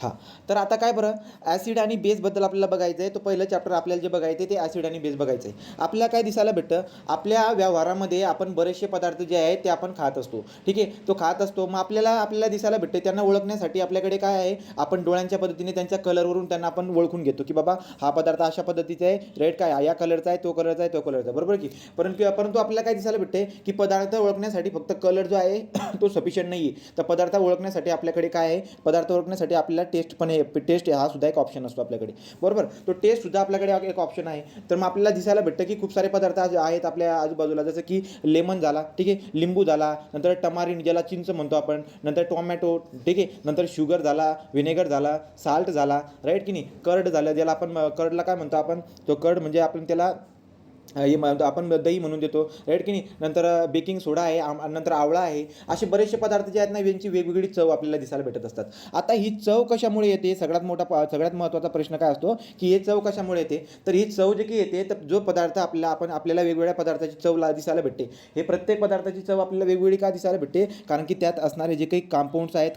हां, तर आता काय बरं ॲसिड आणि बेसबद्दल आपल्याला बघायचं आहे. तर पहिलं चॅप्टर आपल्याला जे बघायचं आहे ते ॲसिड आणि बेस बघायचं आहे. आपल्याला काय दिसायला भेटतं, आपल्या व्यवहारामध्ये आपण बरेचसे पदार्थ जे आहेत ते आपण खात असतो. ठीक आहे, तो खात असतो. मग आपल्याला दिसायला भेटते त्यांना ओळखण्यासाठी आपल्याकडे काय आहे, आपण डोळ्यांच्या पद्धतीने त्यांच्या कलरवरून त्यांना आपण ओळखून घेतो, की बाबा हा पदार्थ अशा पद्धतीचा आहे, रेड काय या कलरचा आहे, तो कलरचा आहे, तो कलरचा आहे, बरोबर की. परंतु आपल्याला काय दिसायला भेटते, की पदार्थ ओळखण्यासाठी फक्त कलर जो आहे तो सफिशियंट नाही आहे. तर पदार्थ ओळखण्यासाठी आपल्याकडे काय आहे, पदार्थ ओळखण्यासाठी आपल्याला टेस्ट हा सुद्धा एक ऑप्शन असतो आपल्याकडे, बरोबर. तो टेस्टसुद्धा आपल्याकडे एक ऑप्शन आहे. तर मग आपल्याला दिसायला भेटतं की खूप सारे पदार्थ आहेत आपल्या आजूबाजूला, जसं की लेमन झाला, ठीक आहे, लिंबू झाला, नंतर टमारिन ज्याला चिंच म्हणतो आपण, नंतर टोमॅटो, ठीक आहे, नंतर शुगर झाला, व्हिनेगर झाला, साल्ट झाला, राईट की नाही, कर्ड झालं, ज्याला आपण कर्डला काय म्हणतो आपण, तो कर्ड म्हणजे आपण त्याला हे म्हणतो आपण दही म्हणून देतो, राईट की नाही. नंतर बेकिंग सोडा आहे, नंतर आवळा आहे. असे बरेचसे पदार्थ जे आहेत ना, यांची वेगवेगळी चव आपल्याला दिसायला भेटत असतात. आता ही चव कशामुळे येते, सगळ्यात महत्त्वाचा प्रश्न काय असतो, की हे चव कशामुळे येते. तर ही चव जे की येते, तर जो पदार्थ आपल्याला वेगवेगळ्या पदार्थाची चव दिसायला भेटते. हे प्रत्येक पदार्थाची चव आपल्याला वेगवेगळी का दिसायला भेटते, कारण की त्यात असणारे जे काही कंपाऊंड्स आहेत,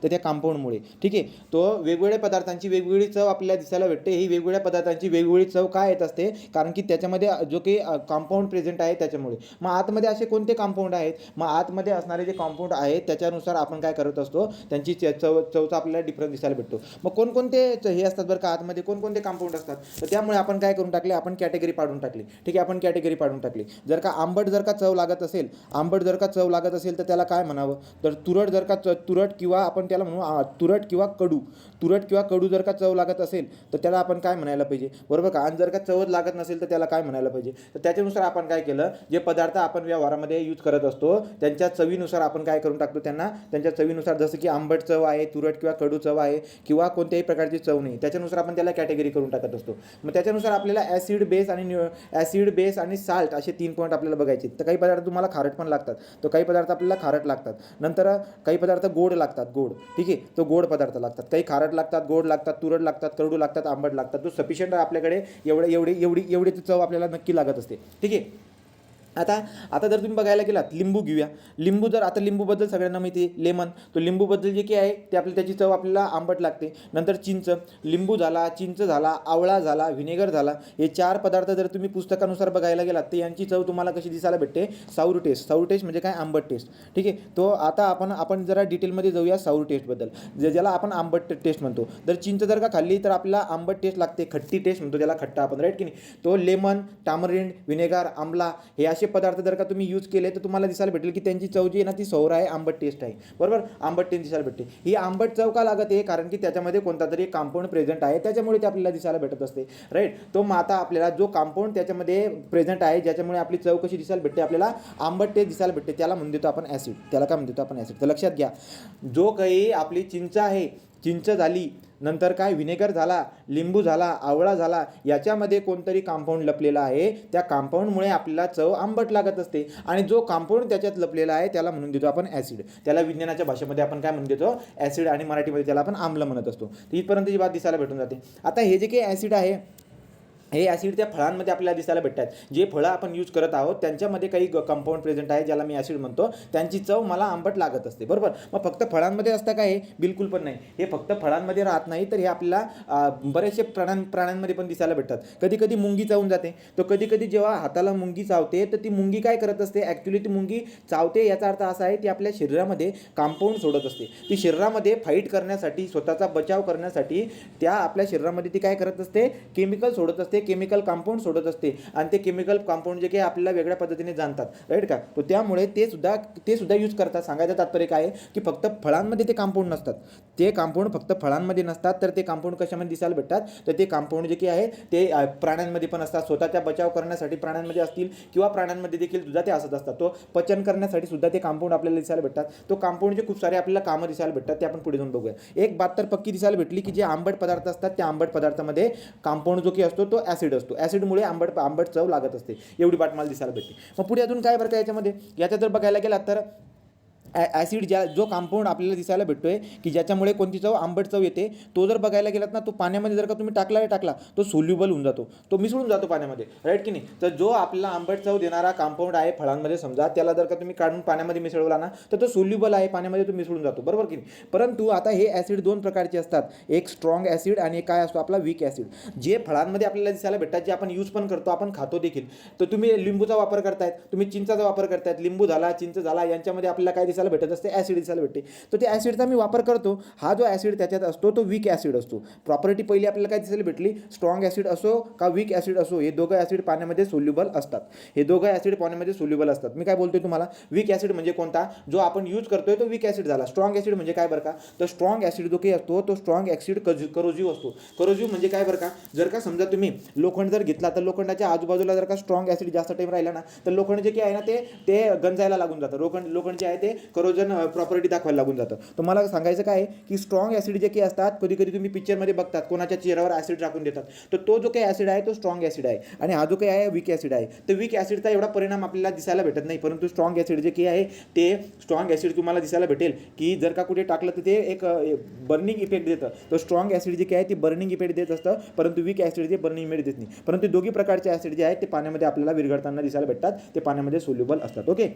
तर त्या कंपाऊंडमुळे, ठीक आहे, तो वेगवेगळ्या पदार्थांची वेगवेगळी चव आपल्याला दिसायला भेटते. ही वेगवेगळ्या पदार्थांची वेगवेगळी चव काय येत असते, कारण की त्याच्यामध्ये जो काही कंपाऊंड प्रेझेंट आहे त्याच्यामुळे. मग आतमध्ये असे कोणते कंपाऊंड आहेत, मग आतमध्ये असणारे जे कंपाऊंड आहेत त्याच्यानुसार आपण काय करत असतो, त्यांची चवचा आपल्याला डिफरन्स दिसायला भेटतो. मग कोणकोणते हे असतात बरं का, आतमध्ये कोणकोणते कंपाऊंड असतात. तर त्यामुळे आपण काय करून टाकले, आपण कॅटेगरी पाडून टाकली. ठीक आहे, आपण कॅटेगरी पाडून टाकली. जर का आंबट जर का चव लागत असेल तर त्याला काय म्हणावं, तर तुरट किंवा आपण त्याला म्हणू तुरट किंवा कडू जर का चव लागत असेल तर त्याला आपण काय म्हणायला पाहिजे, बरोबर का. आणि जर का चवच लागत नसेल तर त्याला काय म्हणायला पाहिजे. तर त्याच्यानुसार आपण काय केलं, जे पदार्थ आपण व्यवहारामध्ये यूज करत असतो त्यांच्या चवीनुसार आपण काय करून टाकतो, त्यांच्या चवीनुसार, जसं की आंबट चव आहे, तुरट किंवा कडू चव आहे, किंवा कोणत्याही प्रकारची चव नाही, त्याच्यानुसार आपण त्याला कॅटेगरी करून टाकत असतो. मग त्याच्यानुसार आपल्याला ॲसिड बेस आणि साल्ट असे 3 पॉईंट आपल्याला बघायचे. तर काही पदार्थ तुम्हाला खारट पण लागतात, तर काही पदार्थ आपल्याला खारट लागतात. नंतर काही पदार्थ गोड लागतात, ठीक आहे, तो गोड पदार्थ लागतात. काही खारट लागतात, गोड लागतात, तुरट लागतात, कडू लागतात, आंबट लागतात. तो सफिशियंट आपल्याकडे एवढी चव आपल्याला नक्की लागत असते. ठीक आहे. आता जर तुम्ही बघायला गेलात, लिंबू घेऊया. आता लिंबूबद्दल सगळ्यांना माहिती आहे, लेमन. तो लिंबूबद्दल जे काही आहे ते त्याची चव आपल्याला आंबट लागते. नंतर चिंच, लिंबू झाला, चिंच झाला, आवळा झाला, व्हिनेगर झाला. हे 4 पदार्थ जर तुम्ही पुस्तकानुसार बघायला गेलात तर यांची चव तुम्हाला कशी दिसायला भेटते, साऊर टेस्ट म्हणजे काय, आंबट टेस्ट. ठीक आहे. तो आता आपण जरा डिटेलमध्ये जाऊया साऊर टेस्टबद्दल, ज्याला आपण आंबट टेस्ट म्हणतो. जर चिंच जर का खाल्ली तर आपल्याला आंबट टेस्ट लागते, खट्टी टेस्ट म्हणतो त्याला, खट्टा आपण, राईट की नाही. तो लेमन, टामरिंड, व्हिनेगर, आमला हे असे पदार्थ जर का तुम्ही यूज केले तर तुम्हाला दिसायला भेटेल की त्यांची चव जी आहे ना ती सौर आहे, आंबट टेस्ट आहे, बरोबर. आंबट टेस्ट दिसायला भेटते. ही आंबट चव का लागत आहे, कारण की त्याच्यामध्ये कोणता तरी कंपाऊंड प्रेझेंट आहे, त्याच्यामुळे ते आपल्याला दिसायला भेटत असते, राईट. तो मग आता आपल्याला जो कंपाऊंड त्याच्यामध्ये प्रेझेंट आहे, ज्याच्यामुळे आपली चव कशी दिसायला भेटते, आपल्याला आंबट टेस्ट दिसायला भेटते, त्याला म्हणून देतो आपण ॲसिड. त्याला काय म्हणतो आपण, ॲसिड. तर लक्षात घ्या, जो काही आपली चिंच आहे, चिंच झाली, नंतर काय व्हिनेगर झाला, लिंबू झाला, आवळा झाला, याच्यामध्ये कोणतरी कंपाऊंड लपलेला आहे, त्या कंपाऊंडमुळे आपल्याला चव आंबट लागत असते. आणि जो कंपाऊंड त्याच्यात लपलेला आहे त्याला म्हणून देतो आपण ॲसिड. त्याला विज्ञानाच्या भाषेमध्ये आपण काय म्हणून देतो, ॲसिड, आणि मराठीमध्ये त्याला आपण आम्ल म्हणत असतो. तर इथपर्यंत ही बात दिसायला भेटून जाते. आता हे जे काही ॲसिड आहे, हे ॲसिड त्या फळांमध्ये आपल्याला दिसायला भेटतात. जे फळं आपण यूज करत आहोत त्यांच्यामध्ये काही कंपाऊंड प्रेझेंट आहे, ज्याला मी ॲसिड म्हणतो, त्यांची चव मला आंबट लागत असते, बरोबर. मग फक्त फळांमध्ये असतं का, हे बिलकुल पण नाही. हे फक्त फळांमध्ये राहत नाही, तर हे आपल्याला बरेचसे प्राण्यांमध्ये पण दिसायला भेटतात. कधी कधी मुंगी चावून जाते, तर कधी जेव्हा हाताला मुंगी चावते तर ती मुंगी काय करत असते, ॲक्च्युली ती मुंगी चावते याचा अर्थ असा आहे ती आपल्या शरीरामध्ये कंपाऊंड सोडत असते. ती शरीरामध्ये फाईट करण्यासाठी, स्वतःचा बचाव करण्यासाठी त्या आपल्या शरीरामध्ये ती काय करत असते, केमिकल सोडत असते, केमिकल कंपाऊंड सोडत असते. आणि ते केमिकल कंपाऊंड जे काही आपल्याला वेगळ्या पद्धतीने जाणतात, राईट का. तो त्यामुळे ते सुद्धा यूज करतात. सांगायचं तात्पर्य काय आहे, की फक्त फळांमध्ये ते कंपाऊंड नसतात, ते कंपाऊंड फक्त फळांमध्ये नसतात, तर ते कंपाऊंड कशामध्ये दिसायला भेटतात, तर ते कंपाऊंड जे काही आहे ते प्राण्यांमध्ये पण असतात. स्वतःचा बचाव करण्यासाठी प्राण्यांमध्ये असतील, किंवा प्राण्यांमध्ये देखील सुद्धा ते असत असतात. तो पचन करण्यासाठी सुद्धा ते कंपाऊंड आपल्याला दिसायला भेटतात. तो कंपाऊंडचे खूप सारे आपल्याला कामं दिसायला भेटतात, ते आपण पुढे जाऊन बघूया. एक बात तर पक्की दिसायला भेटली, की जे आंबट पदार्थ असतात त्या आंबट पदार्थामध्ये कंपाऊंड जो की असतो तो ॲसिड असतो. ॲसिडमुळे आंबट चव लागत असते, एवढी बाट मला दिसायला भेटते. मग पुढे अजून काय बरं का याच्यात जर बघायला गेलात तर ॲसिड जो कंपाऊंड आपल्याला दिसायला भेटतोय की ज्याच्यामुळे कोणती चव आंबट चव येते, तो जर बघायला गेलात ना, तो पाण्यामध्ये जर का तुम्ही टाकला तो सोल्युबल होऊन जातो, तो मिसळून जातो पाण्यामध्ये, राईट की नाही. तर जो आपल्याला आंबट चव देणारा कंपाऊंड आहे फळांमध्ये समजा, त्याला जर का तुम्ही काढून पाण्यामध्ये मिसळवला ना, तर तो सोल्युबल आहे पाण्यामध्ये, तो मिसळून जातो, बरोबर की नाही. परंतु आता हे ॲसिड दोन प्रकारचे असतात, एक स्ट्रॉंग ॲसिड आणि एक काय असतो आपला वीक ॲसिड. जे फळांमध्ये आपल्याला दिसायला भेटतात, जे आपण यूज पण करतो, आपण खातो देखील. तर तुम्ही लिंबूचा वापर करतायत, तुम्ही चिंचाचा वापर करतायत, लिंबू झाला, चिंच झाला, यांच्यामध्ये आपल्याला काय दिसायला भेटत असते, ॲसिड दिसायला भेटते. तर त्या ॲसिडचा मी वापर करतो. हा जो ॲसिड त्याच्यात असतो तो वीक ॲसिड असतो. प्रॉपर्टी पहिली आपल्याला काय दिसायला भेटली, स्ट्रॉंग ॲसिड असो का वीक ॲसिड असो, हे दोघं ॲसिड पाण्यामध्ये सोल्युबल असतात. हे दोघं ॲसिड पाण्यामध्ये सोल्युबल असतात. मी काय बोलतोय तुम्हाला, वीक ॲसिड म्हणजे कोणता, जो आपण यूज करतोय तो वीक ॲसिड झाला. स्ट्रॉंग ॲसिड म्हणजे काय बरं का, तर स्ट्रॉंग ॲसिड जो काही असतो तो स्ट्रॉंग ॲसिड करोजिव्ह असतो. करोजिव्ह म्हणजे काय बरं का, जर का समजा तुम्ही लोखंड जर घेतला, तर लोखंडाच्या आजूबाजूला जर का स्ट्रॉंग ॲसिड जास्त टाईम राहिला ना, तर लोखंड जे काही आहे ना ते गंजायला लागून जातं. लोखंड जे आहे ते करोजन प्रॉपर्टी दाखवायला लागून जातं. तर मला सांगायचं काय की स्ट्रॉंग ॲसिड जे काही असतात, कधी कधी तुम्ही पिक्चरमध्ये बघतात कोणाच्या चेहऱ्यावर ॲसिड टाकून देतात, तर तो जो काही ॲसिड आहे तो स्ट्रॉंग ॲसिड आहे, आणि हा जो काही आहे वीक ॲसिड आहे. तर वीक ॲसिडचा एवढा परिणाम आपल्याला दिसायला भेटत नाही, परंतु स्ट्रॉंग ॲसिड जे काही आहे ते स्ट्रॉंग ॲसिड तुम्हाला दिसायला भेटेल की जर का कुठे टाकलं तर ते एक बर्निंग इफेक्ट देतं. तर स्ट्रॉंग ॲसिड जे काही आहे ते बर्निंग इफेक्ट देत असतं, परंतु वीक ॲसिड जे बर्निंग इफेक्ट देत नाही. परंतु दोघी प्रकारचे ॲसिड जे आहेत ते पाण्यामध्ये आपल्याला विरघळताना दिसायला भेटतात, ते पाण्यामध्ये सोल्युबल असतात. ओके.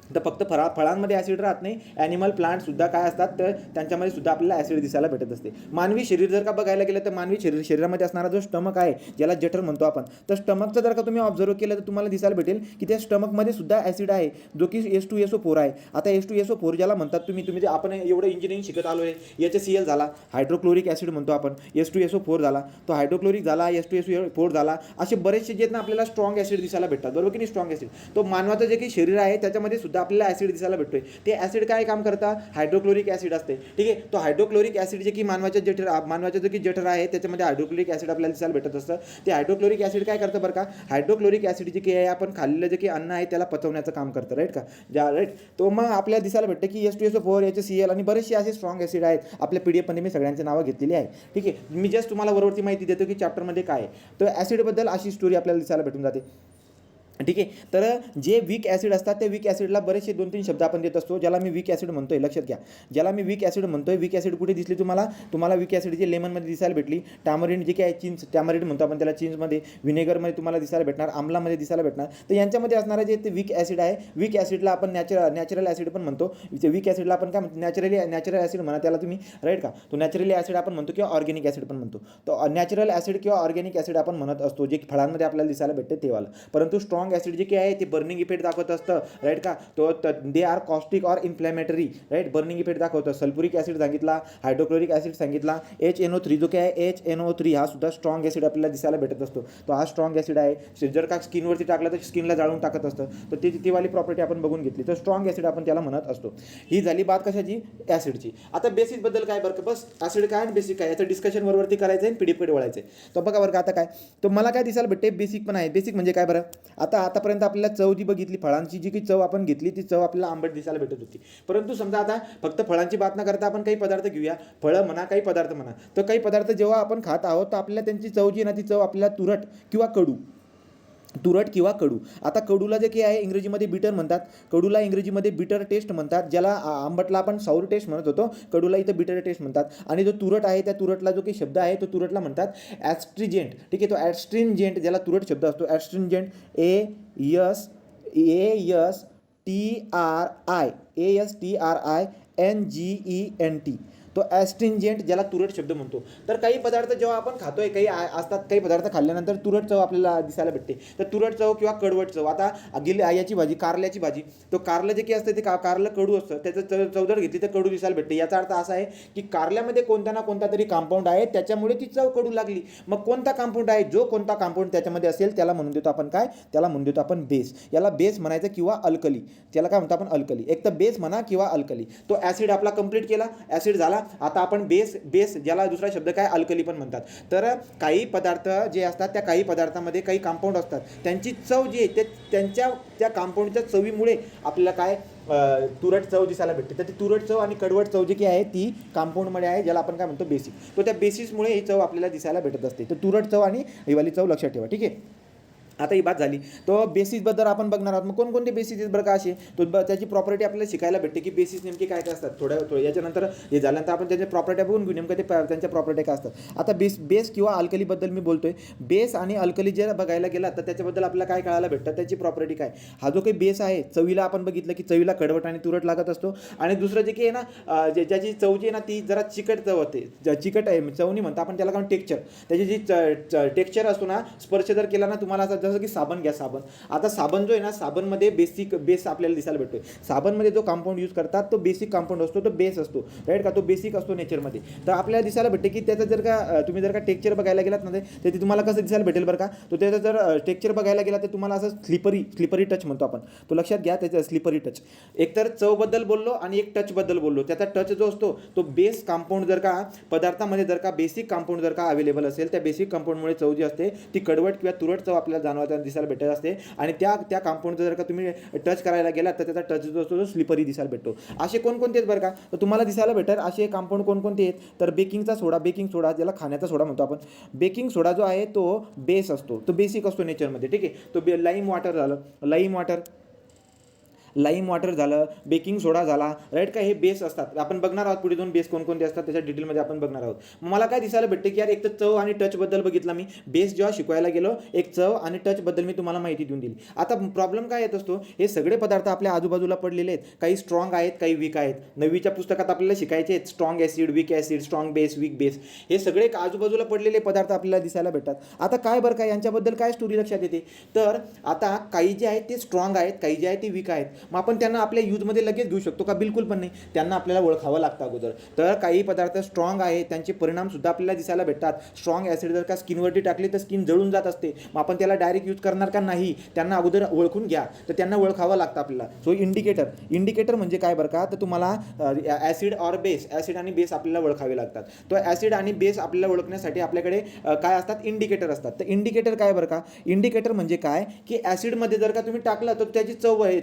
तर फक्त फळांमध्ये ॲसिड राहत नाही, ॲनिमल प्लांटसुद्धा काय असतात, तर त्यांच्यामध्ये सुद्धा आपल्याला ॲसिड दिसायला भेटत असते. मानवी शरीर जर का बघायला गेलं तर मानवी शरीरामध्ये असणारा जो स्टमक आहे, ज्याला जठर म्हणतो आपण, तर स्टमकचं जर का तुम्ही ऑब्झर्व केलं तर तुम्हाला दिसायला भेटेल की त्या स्टमकमध्ये सुद्धा ॲसिड आहे, जो की H2SO4 आहे. आता H2SO4 ज्याला म्हणतात, तुम्ही आपण एवढं इंजिनिअरिंग शिकत आलो आहे, HCl झाला, हायड्रोक्लोरिक ॲसिड म्हणतो आपण, H2SO4 झाला, तो हायड्रोक्लोरिक झाला, H2SO4 झाला, असे बरेचसे जे आहेत ना आपल्याला स्ट्रॉंग ॲसिड दिसायला भेटतात, बरोबर की नाही. स्ट्रॉंग ॲसिड तो मानवाचं जे काही शरीर आहे त्याच्यामध्ये सुद्धा आपल्याला ॲसिड दिसायला भेटतोय. ते ॲसिड काय काम करता, हायड्रोक्लोरिक ॲसिड असते, ठीक आहे. तो हायड्रोक्लोरिक ॲसिड जे की मानवाचं जो की जठर आहे त्याच्यामध्ये हायड्रोक्लोरिक ॲसिड आपल्याला दिसायला भेटत असतं. ते हायड्रोक्लोरिक ॲसिड काय करतं बरं का, हायड्रोक्लोरिक ॲसिड जे की आहे आपण खाल्लेलं जे की अन्न आहे त्याला पचवण्याचं काम करतं, राईट का, राईट. तो मग आपल्याला दिसायला भेटतं की H2SO4, HCl आणि बरेचसे असे स्ट्रॉंग ॲसिड आहेत. आपल्या PDF मध्ये मी सगळ्यांची नावं घेतलेली आहे, ठीक आहे. मी जस्ट तुम्हाला वरवरती माहिती देतो की चॅप्टरमध्ये काय आहे. तर ॲसिडबद्दल अशी स्टोरी आपल्याला दिसायला भेटून जाते, ठीक आहे. तर जे वीक ॲसिड असतात त्या वीक ॲसिडला बरेचसे 2-3 शब्द आपण देत असतो, ज्याला मी वीक ॲसिड म्हणतोय, लक्षात घ्या, ज्याला मी वीक ॲसिड म्हणतोय. वीक ॲसिड कुठे दिसली तुम्हाला वीक ॲसिड जे लेमनमध्ये दिसायला भेटली, टॅमरिंड जे काय चिंच, टॅमरिंड म्हणतो आपण त्याला, चिंचमध्ये, व्हिनेगरमध्ये तुम्हाला दिसायला भेटणार, आम्लामध्ये दिसायला भेटणार. तर यांच्यामध्ये असणारं जे ते वीक ॲसिड आहे, वीक ॲसिडला आपण नॅचरल ॲसिड पण म्हणतो. वीक ॲसिडला आपण काय म्हणतो, नॅचरल ॲसिड म्हणा त्याला तुम्ही, राईट का. तो नॅचरली ॲसिड आपण म्हणतो किंवा ऑर्गॅनिक ॲसिड पण म्हणतो. तो नॅचरल ॲसिड किंवा ऑर्गॅनिक ॲसिड आपण म्हणत असतो, जे फळांमध्ये आपल्याला दिसायला भेटते तेवाला. परंतु स्ट्रॉंग ॲसिड जे काय आहे ते बर्निंग इफेक्ट दाखवत असतं, राईट का. तो they are caustic or inflammatory, right. Burning effect दाखवतं. सल्फ्युरिक ॲसिड सांगितला, हायड्रोक्लोरिक ॲसिड सांगितला, HNO3 जो काय आहे HNO3 हा सुद्धा स्ट्रॉंग ॲसिड आपल्याला दिसायला भेटत असतो. तो हा स्ट्रॉंग ॲसिड आहे. जर का स्किनवरती टाकला तर स्किनला जाळून टाकत असतं, तर ती वाली प्रॉपर्टी आपण बघून घेतली, तर स्ट्रॉंग ॲसिड आपण त्याला म्हणत असतो. ही झाली बात कशाची, ॲसिडची. आता बेसिसबद्दल काय बरं का, बस ॲसिड काय आणि बेसिक काय याचं डिस्कशन वरती करायचं आहे, PDF कडे वळायचं आहे. तर बघा बरं का, आता काय, तर मला काय दिसायला भेटते, बेसिक पण आहे. बेसिक म्हणजे काय बरं, आतापर्यंत आपल्याला चव जी बघितली, फळांची जी काही चव आपण घेतली, ती चव आपल्याला आंबट दिसायला भेटत होती. परंतु समजा आता फक्त फळांची बात न करता आपण काही पदार्थ घेऊया, फळं म्हणा, काही पदार्थ म्हणा. तर काही पदार्थ जेव्हा आपण खात आहोत तर आपल्याला त्यांची चव जी ना, ती चव आपल्याला तुरट किंवा कडू. आता कडूला जे काही आहे इंग्रजीमध्ये बिटर म्हणतात, कडूला इंग्रजीमध्ये बिटर टेस्ट म्हणतात, ज्याला आंबटला आपण साऊर टेस्ट म्हणत होतो, कडूला इथं बिटर टेस्ट म्हणतात. आणि जो तुरट आहे, त्या तुरटला जो काही शब्द आहे तो तुरटला म्हणतात ॲस्ट्रिजेंट, ठीक आहे. तो ॲस्ट्रिंजेंट ज्याला तुरट शब्द असतो, ॲस्ट्रिंजेंट, ASTRINGENT, तो ॲस्ट्रिंजेंट ज्याला तुरट शब्द म्हणतो. तर काही पदार्थ जेव्हा आपण खातोय, काही असतात काही पदार्थ खाल्ल्यानंतर तुरट चव आपल्याला दिसायला भेटते. तर तुरट चव किंवा कडवट चव. आता याची भाजी, कारल्याची भाजी, तो कारलं जे काही असतं ते कारलं कडू असतं, त्याचं चव जर घेतली तर कडू दिसायला भेटते. याचा अर्थ असा आहे की कारल्यामध्ये कोणता ना कोणता तरी कंपाऊंड आहे, त्याच्यामुळे ती चव कडू लागली. मग कोणता कंपाऊंड आहे, जो कोणता कंपाऊंड त्याच्यामध्ये असेल त्याला म्हणून देतो आपण काय, त्याला म्हणून देतो आपण बेस. याला बेस म्हणायचं किंवा अल्कली, त्याला काय म्हणतो आपण, अल्कली. एक तर बेस म्हणा किंवा अल्कली. तो ॲसिड आपला कंप्लीट केला, ॲसिड झाला. आता आपण बेस ज्याला दुसरा शब्द काय, अल्कली पण म्हणतात. तर काही पदार्थ जे असतात त्या काही पदार्थामध्ये काही कंपाऊंड असतात, त्यांची चव जी आहे ते त्यांच्या त्या कंपाऊंडच्या चवीमुळे आपल्याला काय तुरट चव दिसायला भेटते. तर ती तुरट चव आणि कडवट चव जी काही आहे ती कंपाऊंडमध्ये आहे, ज्याला आपण काय म्हणतो, बेसिक. तो त्या बेसिसमुळे ही चव आपल्याला दिसायला भेटत असते. तर तुरट चव आणि ही वाली चव लक्षात ठेवा, ठीक आहे. आता ही बात झाली. तो बेसिसबद्दल आपण बघणार आहोत. मग कोणकोणते बेसिस आहेत बरं का असे, तो त्याची प्रॉपर्टी आपल्याला शिकायला भेटते की बेसिस नेमके काय काय असतात. थोड्या याच्यानंतर हे झाल्यानंतर आपण त्याच्या प्रॉपर्ट्या बघून घेऊ नेमकं त्यांच्या प्रॉपर्ट्या काय असतात. आता बेस किंवा अल्कलीबद्दल मी बोलतोय. बेस आणि अल्कली जे बघायला गेला तर त्याच्याबद्दल आपल्याला काय कळायला भेटतं, त्याची प्रॉपर्टी काय. हा जो काही बेस आहे, चवीला आपण बघितलं की चवीला कडवट आणि तुरट लागत असतो. आणि दुसरं जे की आहे ना, ज्याची चव जी आहे ना ती जरा चिकट चव होते. चिकट आहे चवनी म्हणतो आपण त्याला, कारण टेक्स्चर त्याची जी टेक्स्चर असतो ना, स्पर्श जर केला ना तुम्हाला असं, जसं की साबण घ्या. साबण, आता साबण जो आहे ना, साबणमध्ये बेस आपल्याला दिसायला भेटतोय. साबणमध्ये जो कंपाऊंड यूज करतात तो बेसिक कंपाऊंड असतो, तो बेस असतो, राईट का. तो बेसिक असतो नेचरमध्ये. तर आपल्याला दिसायला भेटते की त्याचं जर का तुम्ही जर का टेक्स्चर बघायला गेलात ना, तर ते तुम्हाला कसं दिसायला भेटेल बरं का. तो त्याचं जर टेक्स्चर बघायला गेला तर तुम्हाला असं स्लिपरी टच म्हणतो आपण, तो लक्षात घ्या. त्याचं स्लिपरी टच, एकतर चवबद्दल बोललो आणि एक टचबद्दल बोललो. त्याचा टच जो असतो तो बेस कंपाऊंड जर का पदार्थामध्ये जर का बेसिक कंपाऊंड जर का अवेलेबल असेल, त्या बेसिक कंपाऊंडमुळे चव जी असते ती कडवट किंवा तुरट चव आपल्याला जाणवताना दिसायला भेटत असते. आणि त्या कंपाऊंडचा जर का तुम्ही टच करायला गेला तर त्याचा टच जो असतो तो स्लिपरी दिसायला भेटतो. असे कोणकोणते आहेत बरं का, तर तुम्हाला दिसायला भेटेल असे कंपाऊंड कोणकोणते आहेत. तर बेकिंग सोडा ज्याला खाण्याचा सोडा म्हणतो आपण. बेकिंग सोडा जो आहे तो बेस असतो, तो बेसिक असतो नेचरमध्ये, ठीक आहे. तो लाईम वॉटर झालं, लाईम वॉटर झालं, बेकिंग सोडा झाला, राईट का. हे बेस असतात. आपण बघणार आहोत पुढे दोन बेस कोणकोणते असतात त्याच्या डिटेलमध्ये आपण बघणार आहोत. मला काय दिसायला भेटते की यार, एक तर चव आणि टचबद्दल बघितला मी. बेस जेव्हा शिकवायला गेलो, एक चव आणि टचबद्दल मी तुम्हाला माहिती देऊन दिली. आता प्रॉब्लेम काय येत असतो, हे सगळे पदार्थ आपल्या आजूबाजूला पडलेले आहेत. काही स्ट्रॉंग आहेत, काही वीक आहेत. 9वीच्या पुस्तकात आपल्याला शिकायचे आहेत strong acid, weak acid, strong base, weak base. हे सगळे आजूबाजूला पडलेले पदार्थ आपल्याला दिसायला भेटतात. आता काय बरं का, यांच्याबद्दल काय स्टोरी लक्षात येते. तर आता काही जे आहेत ते स्ट्रॉंग आहेत, काही जे आहेत ते वीक आहेत. मग आपण त्यांना आपल्या यूजमध्ये लगेच घेऊ शकतो का? बिलकुल पण नाही. त्यांना आपल्याला ओळखावं लागतं अगोदर. तर काही पदार्थ स्ट्रॉंग आहे, त्यांचे परिणाम सुद्धा आपल्याला दिसायला भेटतात. स्ट्रॉंग ॲसिड जर का स्किनवरती टाकली तर स्किन जळून जात असते. मग आपण त्याला डायरेक्ट यूज करणार का? नाही. त्यांना अगोदर ओळखून घ्या. तर त्यांना ओळखावं लागतं आपल्याला. सो इंडिकेटर म्हणजे काय बरं का, तर तुम्हाला ॲसिड और बेस, ॲसिड आणि बेस आपल्याला ओळखावे लागतात. तो ॲसिड आणि बेस आपल्याला ओळखण्यासाठी आपल्याकडे काय असतात, इंडिकेटर असतात. तर इंडिकेटर काय बरं का, इंडिकेटर म्हणजे काय की ॲसिडमध्ये जर का तुम्ही टाकलं तर त्याची चव आहे,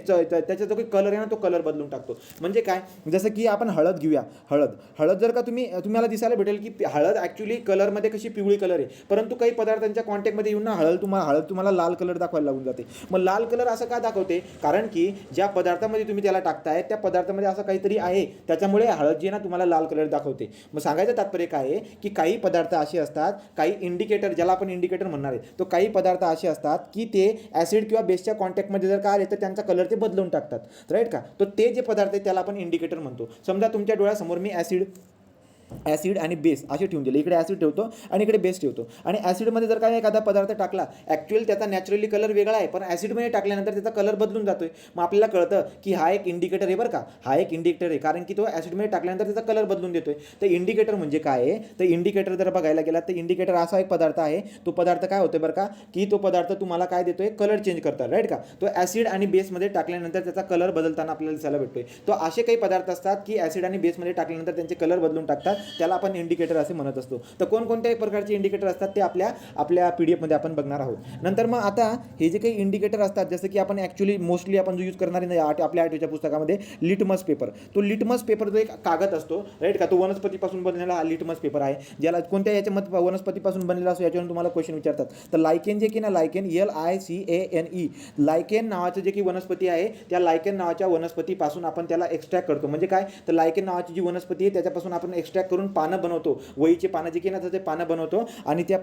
त्याचा जो काही कलर आहे ना तो कलर बदलून टाकतो. म्हणजे काय, जसं की आपण हळद घेऊया. हळद जर का तुम्हाला दिसायला भेटेल की हळद ॲक्च्युली कलरमध्ये कशी पिवळी कलर आहे, परंतु काही पदार्थांच्या कॉन्टॅक्टमध्ये येऊन ना हळद तुम्हाला लाल कलर दाखवायला लागून जाते. मग लाल कलर असं का दाखवते, कारण की ज्या पदार्थामध्ये तुम्ही त्याला टाकताय त्या पदार्थामध्ये असं काहीतरी आहे, त्याच्यामुळे हळद जी आहे ना तुम्हाला लाल कलर दाखवते. मग सांगायचं तात्पर्य काय आहे की काही पदार्थ असे असतात, काही इंडिकेटर, ज्याला आपण इंडिकेटर म्हणणार आहे, तो काही पदार्थ असे असतात की ते ॲसिड किंवा बेसच्या कॉन्टॅक्टमध्ये जर का आले तर त्यांचा कलर ते बदलून टाकतात, राईट का. तर ते जे पदार्थ आहेत त्याला आपण इंडिकेटर म्हणतो. समजा तुमच्या डोळ्यासमोर मी ॲसिड आणि बेस असे ठेवून दिले. इकडे ॲसिड ठेवतो आणि इकडे बेस ठेवतो. आणि ॲसिडमध्ये जर काय एखादा पदार्थ टाकला, ॲक्च्युअली त्याचा नॅचरली कलर वेगळा आहे, पण ॲसिडमध्ये टाकल्यानंतर त्याचा कलर बदलून जातोय. मग आपल्याला कळतं की हा एक इंडिकेटर आहे बरं का, हा एक इंडिकेटर आहे, कारण की तो ॲसिडमध्ये टाकल्यानंतर त्याचा कलर बदलून देतोय. तर इंडिकेटर म्हणजे काय आहे, तर इंडिकेटर जर बघायला गेला तर इंडिकेटर असा एक पदार्थ आहे. तो पदार्थ काय होतोय बरं का, की तो पदार्थ तुम्हाला काय देतोय, कलर चेंज करतात, राईट का. तो ॲसिड आणि बेसमध्ये टाकल्यानंतर त्याचा कलर बदलताना आपल्याला दिसायला भेटतोय. तो असे काही पदार्थ असतात की ॲसिड आणि बेसमध्ये टाकल्यानंतर त्यांचे कलर बदलून टाकतात, त्याला आपण इंडिकेटर असे म्हणत असतो. तर कोणकोणत्या प्रकारचे इंडिकेटर असतात ते आपल्या PDF मध्ये आपण बघणार आहोत. नंतर मग आता हे जे काही इंडिकेटर असतात, जसं की आपण ॲक्च्युली मोस्टली आपण जो यूज करणार आहे आपल्या 8वीच्या पुस्तकामध्ये लिटमस पेपर. तो लिटमस पेपर जो एक कागद असतो, राईट का, तो वनस्पतीपासून बनलेला हा लिटमस पेपर आहे. ज्याला कोणत्या याच्यामध्ये वनस्पतीपासून बनलेला असतो याच्यावरून तुम्हाला क्वेश्चन विचारतात. तर लायकेन जे की ना, लायकेन LICANE, लायकेन नावाचं जे की वनस्पती आहे, त्या लायकेन नावाच्या वनस्पतीपासून आपण त्याला एक्स्ट्रॅक्ट करतो. म्हणजे काय, तर लायकेन नावाची जी वनस्पती आहे त्याच्यापासून आपण एक्स्ट्रॅक्ट करून पानं बनवतो. वहीचे पानं जे काही ना ते पानं बनवतो आणि त्या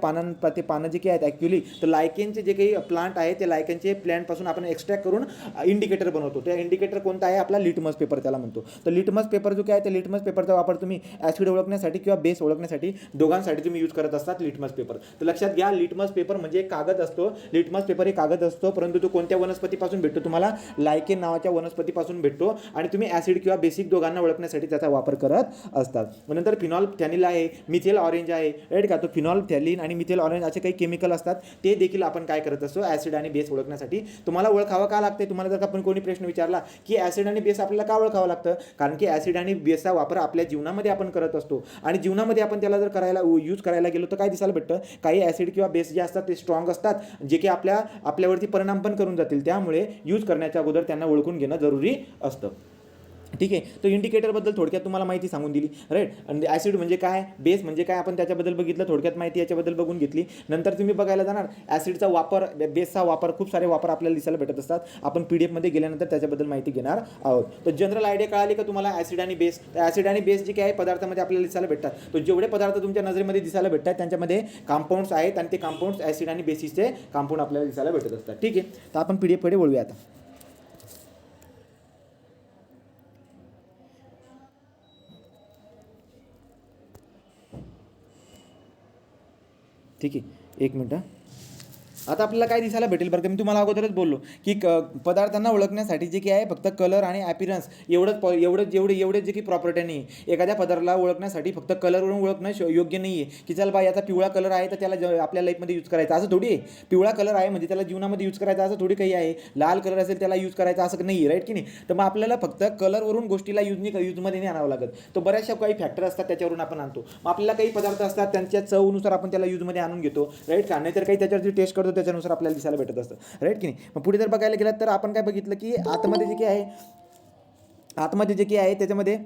ते पानं जे काही आहेत ॲक्च्युली तर लायकेनचे जे काही प्लांट आहे ते लायकेनचे प्लॅन्टपासून आपण एक्स्ट्रॅक्ट करून इंडिकेटर बनवतो. त्या इंडिकेटर कोणता आहे, आपला लिटमस पेपर त्याला म्हणतो. तर लिटमस पेपर जो काय आहे, त्या लिटमस पेपरचा वापर तुम्ही ॲसिड ओळखण्यासाठी किंवा बेस ओळखण्यासाठी दोघांसाठी तुम्ही यूज करत असतात लिटमस पेपर. तर लक्षात घ्या, लिटमस पेपर म्हणजे एक कागद असतो. लिटमस पेपर हे कागद असतो, परंतु तो कोणत्या वनस्पतीपासून भेटतो, तुम्हाला लायकेन नावाच्या वनस्पतीपासून भेटतो आणि तुम्ही ॲसिड किंवा बेसिक दोघांना ओळखण्यासाठी त्याचा वापर करत असतात. नंतर फिनॉल्फथॅलीन आहे, मिथेल ऑरेंज आहे, राईट का. तो फिनॉल्फथॅलीन आणि मिथेल ऑरेंज असे काही केमिकल असतात, ते देखील आपण काय करत असतो, ॲसिड आणि बेस ओळखण्यासाठी. तुम्हाला ओळखावं का लागते, तुम्हाला जर आपण कोणी प्रश्न विचारला की ॲसिड आणि बेस आपल्याला का ओळखावं लागतं, कारण की ॲसिड आणि बेसचा वापर आपल्या जीवनामध्ये आपण करत असतो आणि जीवनामध्ये आपण त्याला जर यूज करायला गेलो तर काय दिसायला भेटतं, काही ॲसिड किंवा बेस जे असतात ते स्ट्रॉंग असतात, जे की आपल्यावरती परिणाम पण करून जातील. त्यामुळे यूज करण्याच्या अगोदर त्यांना ओळखून घेणं जरुरी असतं. ठीक आहे. तो इंडिकेटरबद्दल थोडक्यात तुम्हाला माहिती सांगून दिली, राईट. आणि ॲसिड म्हणजे काय, बेस म्हणजे काय, आपण त्याच्याबद्दल बघितलं, थोडक्यात माहिती याच्याबद्दल बघून घेतली. नंतर तुम्ही बघायला जाणार ॲसिडचा वापर, बेसचा वापर, खूप सारे वापर आपल्याला दिसायला भेटत असतात. आपण PDF गेल्यानंतर त्याच्याबद्दल माहिती घेणार आहोत. तर जनरल आयडिया कळाली का तुम्हाला ॲसिड आणि बेस. तर ॲसिड आणि बेस जे काय पदार्थामध्ये आपल्याला दिसायला भेटतात, तो जेवढे पदार्थ तुमच्या नजरेमध्ये दिसायला भेटतात त्यांच्यामध्ये कंपाऊंड्स आहेत आणि ते कंपाऊंड्स ॲसिड आणि बेसिसचे कंपाऊंड आपल्याला दिसायला भेटत असतात. ठीक आहे. तर आपण PDF वळूया आता. ठीक आहे, एक मिनटं. आता आपल्याला काय दिसायला भेटेल बरं का, मी तुम्हाला अगोदरच बोललो की पदार्थांना ओळखण्यासाठी जे की आहे फक्त कलर आणि ॲपिरन्स एवढेच जे की प्रॉपर्टी नाही. एखाद्या पदार्थाला ओळखण्यासाठी फक्त कलरवरून ओळखणं योग्य नाही आहे, की चल बा याचा पिवळा कलर आहे तर त्याला आपल्या लाईफमध्ये यूज करायचा, असं थोडी आहे. पिवळा कलर आहे म्हणजे त्याला जीवनामध्ये यूज करायचा असं थोडी काही आहे. लाल कलर असेल त्याला यूज करायचा असं नाही आहे, राईट की नाही. तर मग आपल्याला फक्त कलरवरून गोष्टीला यूजमध्ये नाही आणावं लागत. तो बऱ्याचशा काही फॅक्टर असतात त्याच्यावरून आपण आणतो. मग आपल्याला काही पदार्थ असतात त्यांच्या चवनुसार आपण त्याला यूजमध्ये आणून घेतो, राईट का. नाहीतर काही त्याच्यावरची टेस्ट करतो त्याच्यानुसार आपल्याला दिसायला भेटत असतं, राईट की नाही. मग पुढे जर बघायला गेलं तर आपण काय बघितलं की आतमध्ये जे काही आहे त्याच्यामध्ये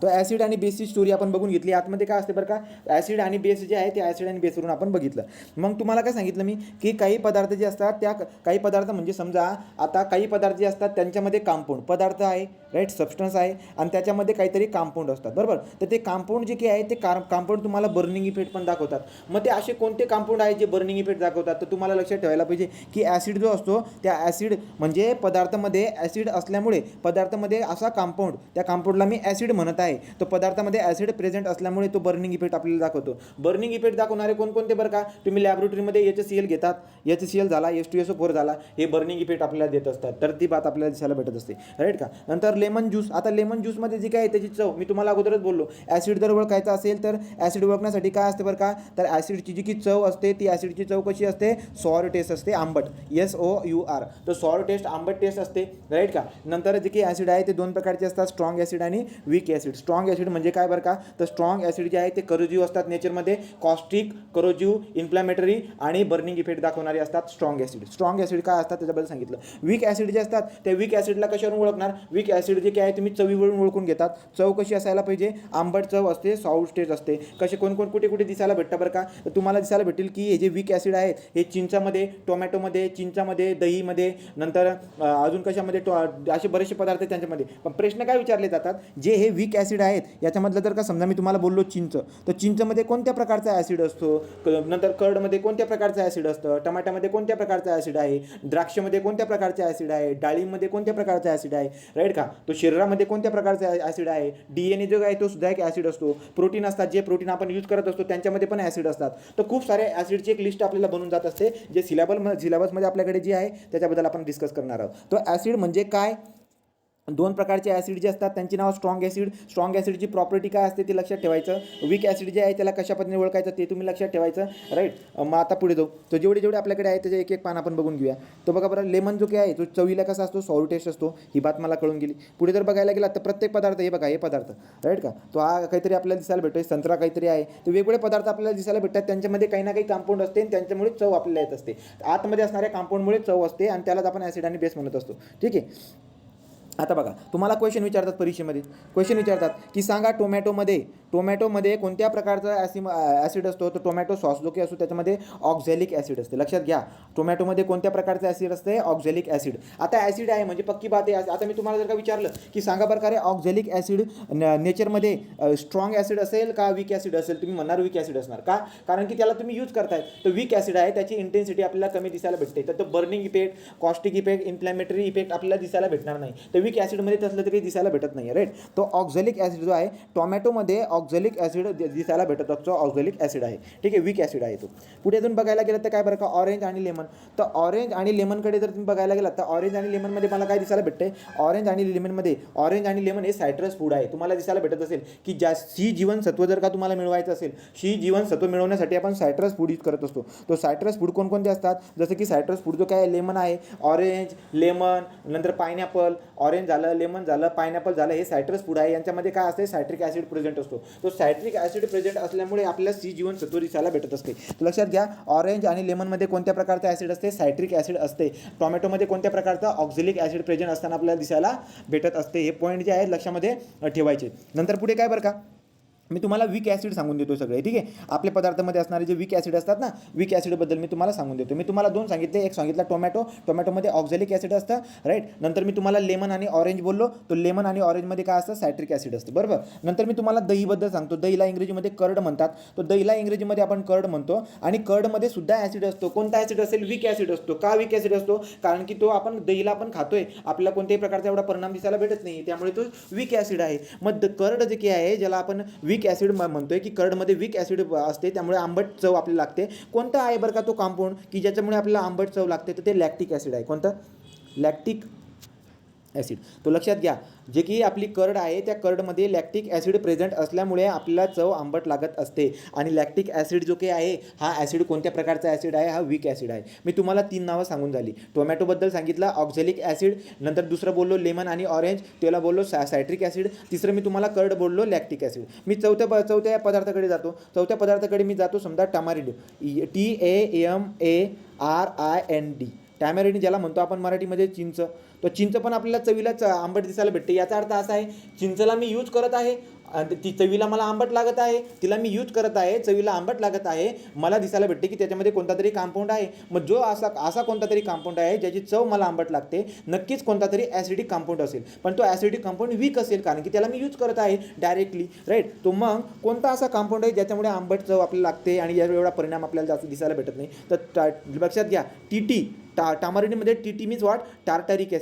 तो ॲसिड आणि बेसची स्टोरी आपण बघून घेतली. आतमध्ये काय असते बरं का, ॲसिड आणि बेस जे आहे ते ॲसिड आणि बेसवरून आपण बघितलं. मग तुम्हाला काय सांगितलं मी की काही पदार्थ जे असतात त्या काही पदार्थ म्हणजे समजा आता काही पदार्थ जे असतात त्यांच्यामध्ये कंपाऊंड पदार्थ आहे, राईट, सबस्टन्स आहे आणि त्याच्यामध्ये काहीतरी कंपाऊंड असतात, बरोबर. तर ते कंपाऊंड जे काही आहे ते कंपाऊंड तुम्हाला बर्निंग इफेक्ट पण दाखवतात. मग ते असे कोणते कंपाऊंड आहेत जे बर्निंग इफेक्ट दाखवतात, तर तुम्हाला लक्षात ठेवायला पाहिजे की ॲसिड जो असतो त्या ॲसिड म्हणजे पदार्थामध्ये ॲसिड असल्यामुळे पदार्थामध्ये असा कंपाऊंड, त्या कंपाऊंडला मी ॲसिड म्हणत आहे, तो पदार्थामध्ये ॲसिड प्रेझेंट असल्यामुळे तो बर्निंग इफेक्ट आपल्याला दाखवतो. बर्निंग इफेक्ट दाखवणारे कोणकोणते बरं का, तुम्ही लॅबोरेटरीमध्ये HCl घेतात, HCl झाला, H2SO4 झाला, हे बर्निंग इफेक्ट आपल्याला देत असतात. तर ती बात आपल्याला दिसायला भेटत असते, राईट का. नंतर लेमन ज्यूस. आता लेमन ज्यूसमध्ये जी काय आहे त्याची चव मी तुम्हाला अगोदरच बोललो, ॲसिड जर ओळखायचा असेल तर ॲसिड ओळखण्यासाठी काय असते बरं का, तर ॲसिडची जी की चव असते ती ॲसिडची चव कशी असते, सॉर टेस्ट असते, आंबट, SOUR. तर सॉर टेस्ट, आंबट टेस्ट असते, राईट का. नंतर जे काही ॲसिड आहे ते दोन प्रकारचे असतात, स्ट्रॉंग ॲसिड आणि वीक ॲसिड. स्ट्रॉंग ॲसिड म्हणजे काय बरं का, तर स्ट्रॉंग ॲसिड जे आहे ते करोजिव्ह असतात नेचरमध्ये, कॉस्टिक, करोजिव्ह, इन्फ्लॅमेटरी आणि बर्निंग इफेक्ट दाखवणारे असतात स्ट्रॉंग ॲसिड. स्ट्रॉंग ॲसिड काय असतात त्याच्याबद्दल सांगितलं. वीक ॲसिड जे असतात त्या वीक ॲसिडला कशावरून ओळखणार, वीक ॲसिड जे काय आहे तुम्ही चवीवरून ओळखून घेतात. चव कशी असायला पाहिजे, आंबट चव असते, सॉल्ट टेस्ट असते. कसे कुठे दिसायला भेटतं बरं का, तर तुम्हाला दिसायला भेटेल की हे जे वीक ॲसिड आहेत हे चिंचामध्ये, टोमॅटोमध्ये, चिंचामध्ये, दहीमध्ये, नंतर अजून कशामध्ये असे बरेचसे पदार्थ त्यांच्यामध्ये. पण प्रश्न काय विचारले जातात, जे हे वीक ॲसिड आहेत याच्यामधलं जर का समजा मी तुम्हाला बोललो चिंच, तर चिंचमध्ये कोणत्या प्रकारचा ॲसिड असतो, नंतर कर्डमध्ये कोणत्या प्रकारचं ॲसिड असतं, टमाट्यामध्ये कोणत्या प्रकारचं ॲसिड आहे, द्राक्षमध्ये कोणत्या प्रकारचे ॲसिड आहे, डाळीमध्ये कोणत्या प्रकारचा ॲसिड आहे, राईट का. तो शरीरामध्ये कोणत्या प्रकारचा ॲसिड आहे, DNA जो आहे तो सुद्धा एक ॲसिड असतो. प्रोटीन असतात, जे प्रोटीन आपण यूज करत असतो त्यांच्यामध्ये पण ॲसिड असतात. तर खूप सारे ॲसिडची एक लिस्ट आपल्याला बनून जात असते, जे सिलेबसमध्ये आपल्याकडे जे आहे त्याच्याबद्दल आपण डिस्कस करणार आहोत. तो ॲसिड म्हणजे काय, दोन प्रकारचे ॲसिड जे असतात त्यांची नाव स्ट्रॉंग ॲसिड. स्ट्रॉंग ॲसिडची प्रॉपर्टी काय असते ते लक्षात ठेवायचं. वीक ॲसिड जे आहे त्याला कशा पद्धतीने ओळखायचं ते तुम्ही लक्षात ठेवायचं, राईट. मग आता पुढे जाऊ, तर जेवढे आपल्याकडे आहे त्याचे एक पान आपण बघून घेऊया. तो बघा बरं, लेमन जो काय आहे तो चवीला कसा असतो, सॉल्ट टेस्ट असतो, ही बात मला कळून गेली. पुढे जर बघायला गेला तर प्रत्येक पदार्थ, हे बघा हे पदार्थ, राईट का, तो हा काहीतरी आपल्याला दिसायला भेटतोय, संत्रा काहीतरी आहे. तर वेगवेगळे पदार्थ आपल्याला दिसायला भेटतात, त्यांच्यामध्ये काही ना काही कंपाऊंड असते आणि त्यांच्यामुळे चव आपल्याला येत असते. आतमध्ये असणाऱ्या कंपाऊंडमुळे चव असते आणि त्यालाच आपण ॲसिड आणि बेस म्हणत असतो, ठीक आहे. आता बघा तुम्हाला क्वेश्चन विचारतात परीक्षेमध्ये, क्वेश्चन विचारतात की सांगा टोमॅटोमध्ये कोणत्या प्रकारचा ॲसिड असतो, तर टोमॅटो सॉस जो काही असतो त्याच्यामध्ये ऑक्झॅलिक ॲसिड असते. लक्षात घ्या, टोमॅटोमध्ये कोणत्या प्रकारचं ॲसिड असते, ऑक्झॅलिक ॲसिड. आता ॲसिड आहे म्हणजे पक्की बात आहे. आता मी तुम्हाला जर का विचारलं की सांगा प्रकारे ऑक्झॅलिक ॲसिड नेचरमध्ये स्ट्रॉंग ॲसिड असेल का वीक ॲसिड असेल, तुम्ही म्हणणार वीक ॲसिड असणार का, कारण की त्याला तुम्ही यूज करताय. तर वीक ॲसिड आहे, त्याची इंटेन्सिटी आपल्याला कमी दिसायला भेटते. तर तो burning effect, caustic effect, inflammatory effect आपल्याला दिसायला भेटणार नाही. तर वीक ॲसिडमध्ये तसलं तरी दिसायला भेटत नाही, राईट. तो ऑक्झॅलिक ॲसिड जो आहे टोमॅटोमध्ये ऑक्झॅलिक ॲसिड दिसायला भेटत असतो, ऑक्झॅलिक ॲसिड आहे, ठीक आहे, वीक ॲसिड आहे तो. पुढे अजून बघायला गेलं तर काय बरं का, ऑरेंज आणि लेमन. तर ऑरेंज आणि लेमनकडे जर तुम्ही बघायला गेलात तर ऑरेंज आणि लेमनमध्ये मला काय दिसायला भेटते, ऑरेंज आणि लेमन हे सायट्रस फूड आहे. तुम्हाला दिसायला भेटत असेल की सी जीवनसत्व जर का तुम्हाला मिळवायचं असेल, सी जीवनसत्व मिळवण्यासाठी आपण सायट्रस फूड यूज करत असतो. तो सायट्रस फूड कोणकोणते असतात, जसं की सायट्रस फूड जो काय लेमन आहे, ऑरेंज, लेमन, नंतर पायनॅपल, ऑरेंज झालं, लेमन झालं, पायनॅपल झालं, हे सायट्रस फूड आहे. यांच्यामध्ये काय असते, सायट्रिक ॲसिड प्रेझेंट असतो. तो सायट्रिक ॲसिड प्रेझेंट असल्यामुळे आपल्याला सी जीवनसत्व दिसायला भेटत असते. तर लक्षात घ्या, ऑरेंज आणि लेमनमध्ये कोणत्या प्रकारचं ॲसिड असते, सायट्रिक ॲसिड असते. टोमॅटोमध्ये कोणत्या प्रकारचं ऑक्झॅलिक ॲसिड प्रेझेंट असताना आपल्याला दिसायला भेटत असते. हे पॉईंट जे आहेत लक्षामध्ये ठेवायचे. नंतर पुढे काय बरं का, मी तुम्हाला वीक ॲसिड सांगून देतो सगळे. ठीक आहे, आपल्या पदार्थामध्ये असणारे जे वीक ॲसिड असतात ना, वीक ॲसिडबद्दल मी तुम्हाला सांगून देतो. मी तुम्हाला 2 सांगितले. एक सांगितला टोमॅटोमध्ये ऑक्झॅलिक ॲसिड असतं, राईट. नंतर मी तुम्हाला लेमन आणि ऑरेंज बोललो, तो लेमन आणि ऑरेंजमध्ये काय असतं, सायट्रिक ॲसिड असतं, बरोबर. नंतर मी तुम्हाला दहीबद्दल सांगतो. दहीला इंग्रजीमध्ये कर्ड म्हणतात. तो दहीला इंग्रजीमध्ये आपण कर्ड म्हणतो. आणि कर्डमध्ये सुद्धा ॲसिड असतो. कोणता ॲसिड असेल, वीक ॲसिड असतो. का वीक ॲसिड असतो, कारण की तो आपण दहीला आपण खातोय, आपल्याला कोणत्याही प्रकारचा एवढा परिणाम दिसायला भेटत नाही, त्यामुळे तो वीक ॲसिड आहे. मग कर्ड जे काही आहे, ज्याला आपण वीक ॲसिड म्हणतोय, की कर्डमध्ये वीक ॲसिड असते, त्यामुळे आंबट चव आपल्याला लागते. कोणता आहे बरं का तो कंपाऊंड की ज्याच्यामुळे आपल्याला आंबट चव लागते, तर ते लॅक्टिक ॲसिड आहे. कोणतं, लॅक्टिक ॲसिड. तो लक्षात घ्या, जे की आपली कर्ड आहे त्या कर्डमध्ये लॅक्टिक ॲसिड प्रेझेंट असल्यामुळे आपल्याला चव आंबट लागत असते. आणि लॅक्टिक ॲसिड जो काही आहे, हा ॲसिड कोणत्या प्रकारचा ॲसिड आहे, हा वीक ॲसिड आहे. मी तुम्हाला 3 नावं सांगून झाली. टोमॅटोबद्दल सांगितलं ऑक्झॅलिक ॲसिड, नंतर दुसरं बोललो लेमन आणि ऑरेंज, त्याला बोललो सायट्रिक ॲसिड, तिसरं मी तुम्हाला कर्ड बोललो, लॅक्टिक ॲसिड. मी चौथ्या पदार्थाकडे जातो. चौथ्या पदार्थाकडे मी जातो, समजा टमारिंड, TAMARIND, टॅमॅरिंड ज्याला म्हणतो आपण मराठीमध्ये चिंच. तो चिंच पण आपल्याला चवीला आंबट दिसायला भेटते. याचा अर्थ असा आहे, चिंचला मी यूज करत आहे, ती चवीला मला आंबट लागत आहे, तिला मी यूज करत आहे, चवीला आंबट लागत आहे, मला दिसायला भेटते की त्याच्यामध्ये कोणता तरी कंपाऊंड आहे. मग जो असा कोणता तरी कंपाऊंड आहे ज्याची चव मला आंबट लागते, नक्कीच कोणता तरी ॲसिडिक कंपाऊंड असेल. पण तो ॲसिडिक कंपाऊंड वीक असेल, कारण की त्याला मी यूज करत आहे डायरेक्टली, राईट. तो मग कोणता असा कंपाऊंड आहे ज्याच्यामुळे आंबट चव आपल्याला लागते आणि याचा एवढा परिणाम आपल्याला जास्त दिसायला भेटत नाही. तर लक्षात घ्या, टामारिंडमध्ये TT means what, tartaric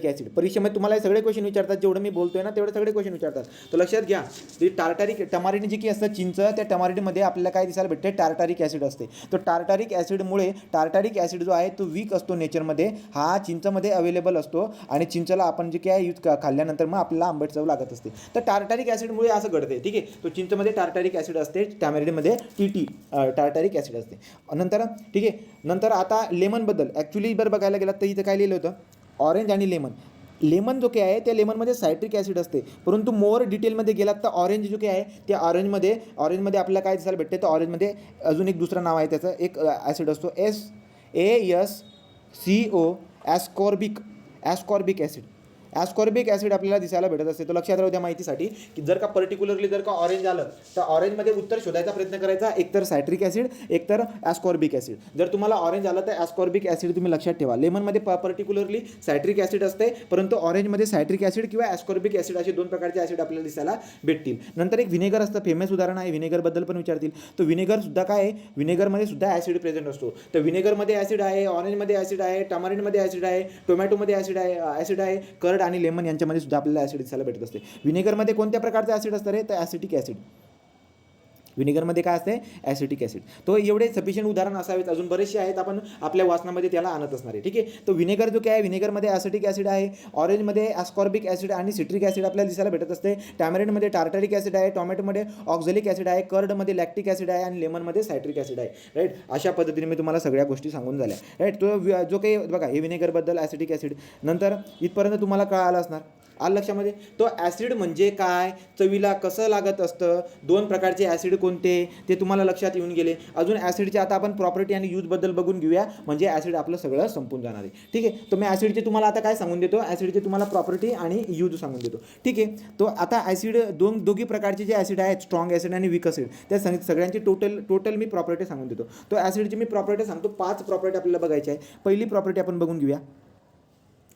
acid. परीक्षेमध्ये तुम्हाला हे सगळे क्वेश्चन विचारतात, जेवढं मी बोलतोय ना तेवढे सगळे क्वेश्चन विचारतात. तर लक्षात घ्या, ते टमारिंड जी की असतं चिंच, त्या टमारिंडमध्ये आपल्याला काय दिसायला भेटते, टार्टारिक ॲसिड असते. तो टार्टारिक ॲसिड जो आहे तो वीक असतो नेचरमध्ये, हा चिंचमध्ये अवेलेबल असतो. आणि चिंचला आपण जे काय खाल्ल्यानंतर मग आपल्याला आंबट चव लागत असते. तर टार्टारिक ॲसिडमुळे असं घडते. ठीक आहे, तो चिंचमध्ये टार्टारिक ॲसिड असते, टॅमॅरिंडमध्ये TT टार्टारिक ॲसिड असते. नंतर ठीक आहे, नंतर आता लेमनबद्दल ॲक्च्युली जर बघायला गेलात तर इथं काय लिहिलं होतं, ऑरेंज आणि लेमन जो काही आहे त्या लेमनमध्ये सायट्रिक ॲसिड असते. परंतु मोर डिटेलमध्ये गेलात तर ऑरेंज जो काही आहे त्या ऑरेंजमध्ये आपल्याला काय दिसायला भेटते, तर ऑरेंजमध्ये अजून एक दुसरं नाव आहे त्याचं, एक ॲसिड असतो, SASCO, ॲस्कॉर्बिक ॲसिड आपल्याला दिसायला भेटत असते. तो लक्षात राहू द्या माहितीसाठी, की जर का पर्टिक्युलरली जर का ऑरेंज आलं तर ऑरेंजमध्ये उत्तर शोधायचा प्रयत्न करायचा, एकतर सायट्रिक ॲसिड, एकतर ॲस्कॉर्बिक ॲसिड. जर तुम्हाला ऑरेंज आलं तर ॲस्कॉर्बिक ॲसिड तुम्ही लक्षात ठेवा. लेमनमध्ये पर्टिक्युलरली सायट्रिक ॲसिड असते, परंतु ऑरेंजमध्ये सायट्रिक ॲसिड किंवा ॲस्कॉर्बिक ॲसिड असे 2 प्रकारचे ॲसिड आपल्याला दिसायला भेटतील. नंतर एक व्हिनेगर असतं, फेमस उदाहरण आहे, व्हिनेगरबद्दल पण विचारतील. तो व्हिनेगर सुद्धा काय आहे, व्हिनेगरमध्ये सुद्धा ॲसिड प्रेझेंट असतो. तर व्हिनेगरमध्ये ॲसिड आहे, ऑरेंजमध्ये ॲसिड आहे, टमारिंडमध्ये ॲसिड आहे, टोमॅटोमध्ये ॲसिड आहे, कर्ड आणि लेमन यांच्यामध्ये सुद्धा आपल्याला ॲसिड दिसायला भेटत असते. व्हिनेगरमध्ये कोणत्या प्रकारचं ॲसिड असतं रे, तर ॲसिटिक ॲसिड. व्हिनेगरमध्ये काय असते, ॲसिटिक ॲसिड. तो एवढे सफिशियंट उदाहरण असावेत, अजून बरेचसे आहेत, आपण आपल्या वाचनामध्ये त्याला आणत असणार आहे. ठीक आहे, तो व्हिनेगर जो काय आहे, व्हिनेगरमध्ये ॲसिटिक ॲसिड आहे, ऑरेंजमध्ये ॲस्कॉर्बिक ॲसिड आणि सिट्रिक ॲसिड आपल्याला दिसायला भेटत असते, टॅमॅरिंडमध्ये टार्टारिक ॲसिड आहे, टोमॅटोमध्ये ऑक्झॅलिक ॲसिड आहे, कर्डमध्ये लॅक्टिक ॲसिड आहे आणि लेमनमध्ये सायट्रिक ॲसिड आहे, राईट. अशा पद्धतीने मी तुम्हाला सगळ्या गोष्टी सांगून झाल्या, राईट. तो जो काही बघा, हे व्हिनेगरबद्दल ॲसिटिक ॲसिड. नंतर इथपर्यंत तुम्हाला कळालं असणार, आलं लक्षामध्ये. तो ॲसिड म्हणजे काय, चवीला कसं लागत असतं, 2 प्रकारचे ॲसिड कोणते ते तुम्हाला लक्षात येऊन गेले. अजून ॲसिडचे आता आपण प्रॉपर्टी आणि यूजबद्दल बघून घेऊया, म्हणजे ॲसिड आपलं सगळं संपून जाणार आहे. ठीक आहे, तर मी ॲसिडचे तुम्हाला आता काय सांगून देतो, ॲसिडचे तुम्हाला प्रॉपर्टी आणि यूज सांगून देतो. ठीक आहे, तो आता ॲसिड दोघी प्रकारचे जे ॲसिड आहेत, स्ट्रॉंग ॲसिड आणि वीक ॲसिड, त्या सगळ्यांची टोटल मी प्रॉपर्टी सांगून देतो. तो ॲसिडची मी प्रॉपर्टी सांगतो, 5 प्रॉपर्टी आपल्याला बघायची आहे. पहिली प्रॉपर्टी आपण बघून घेऊया,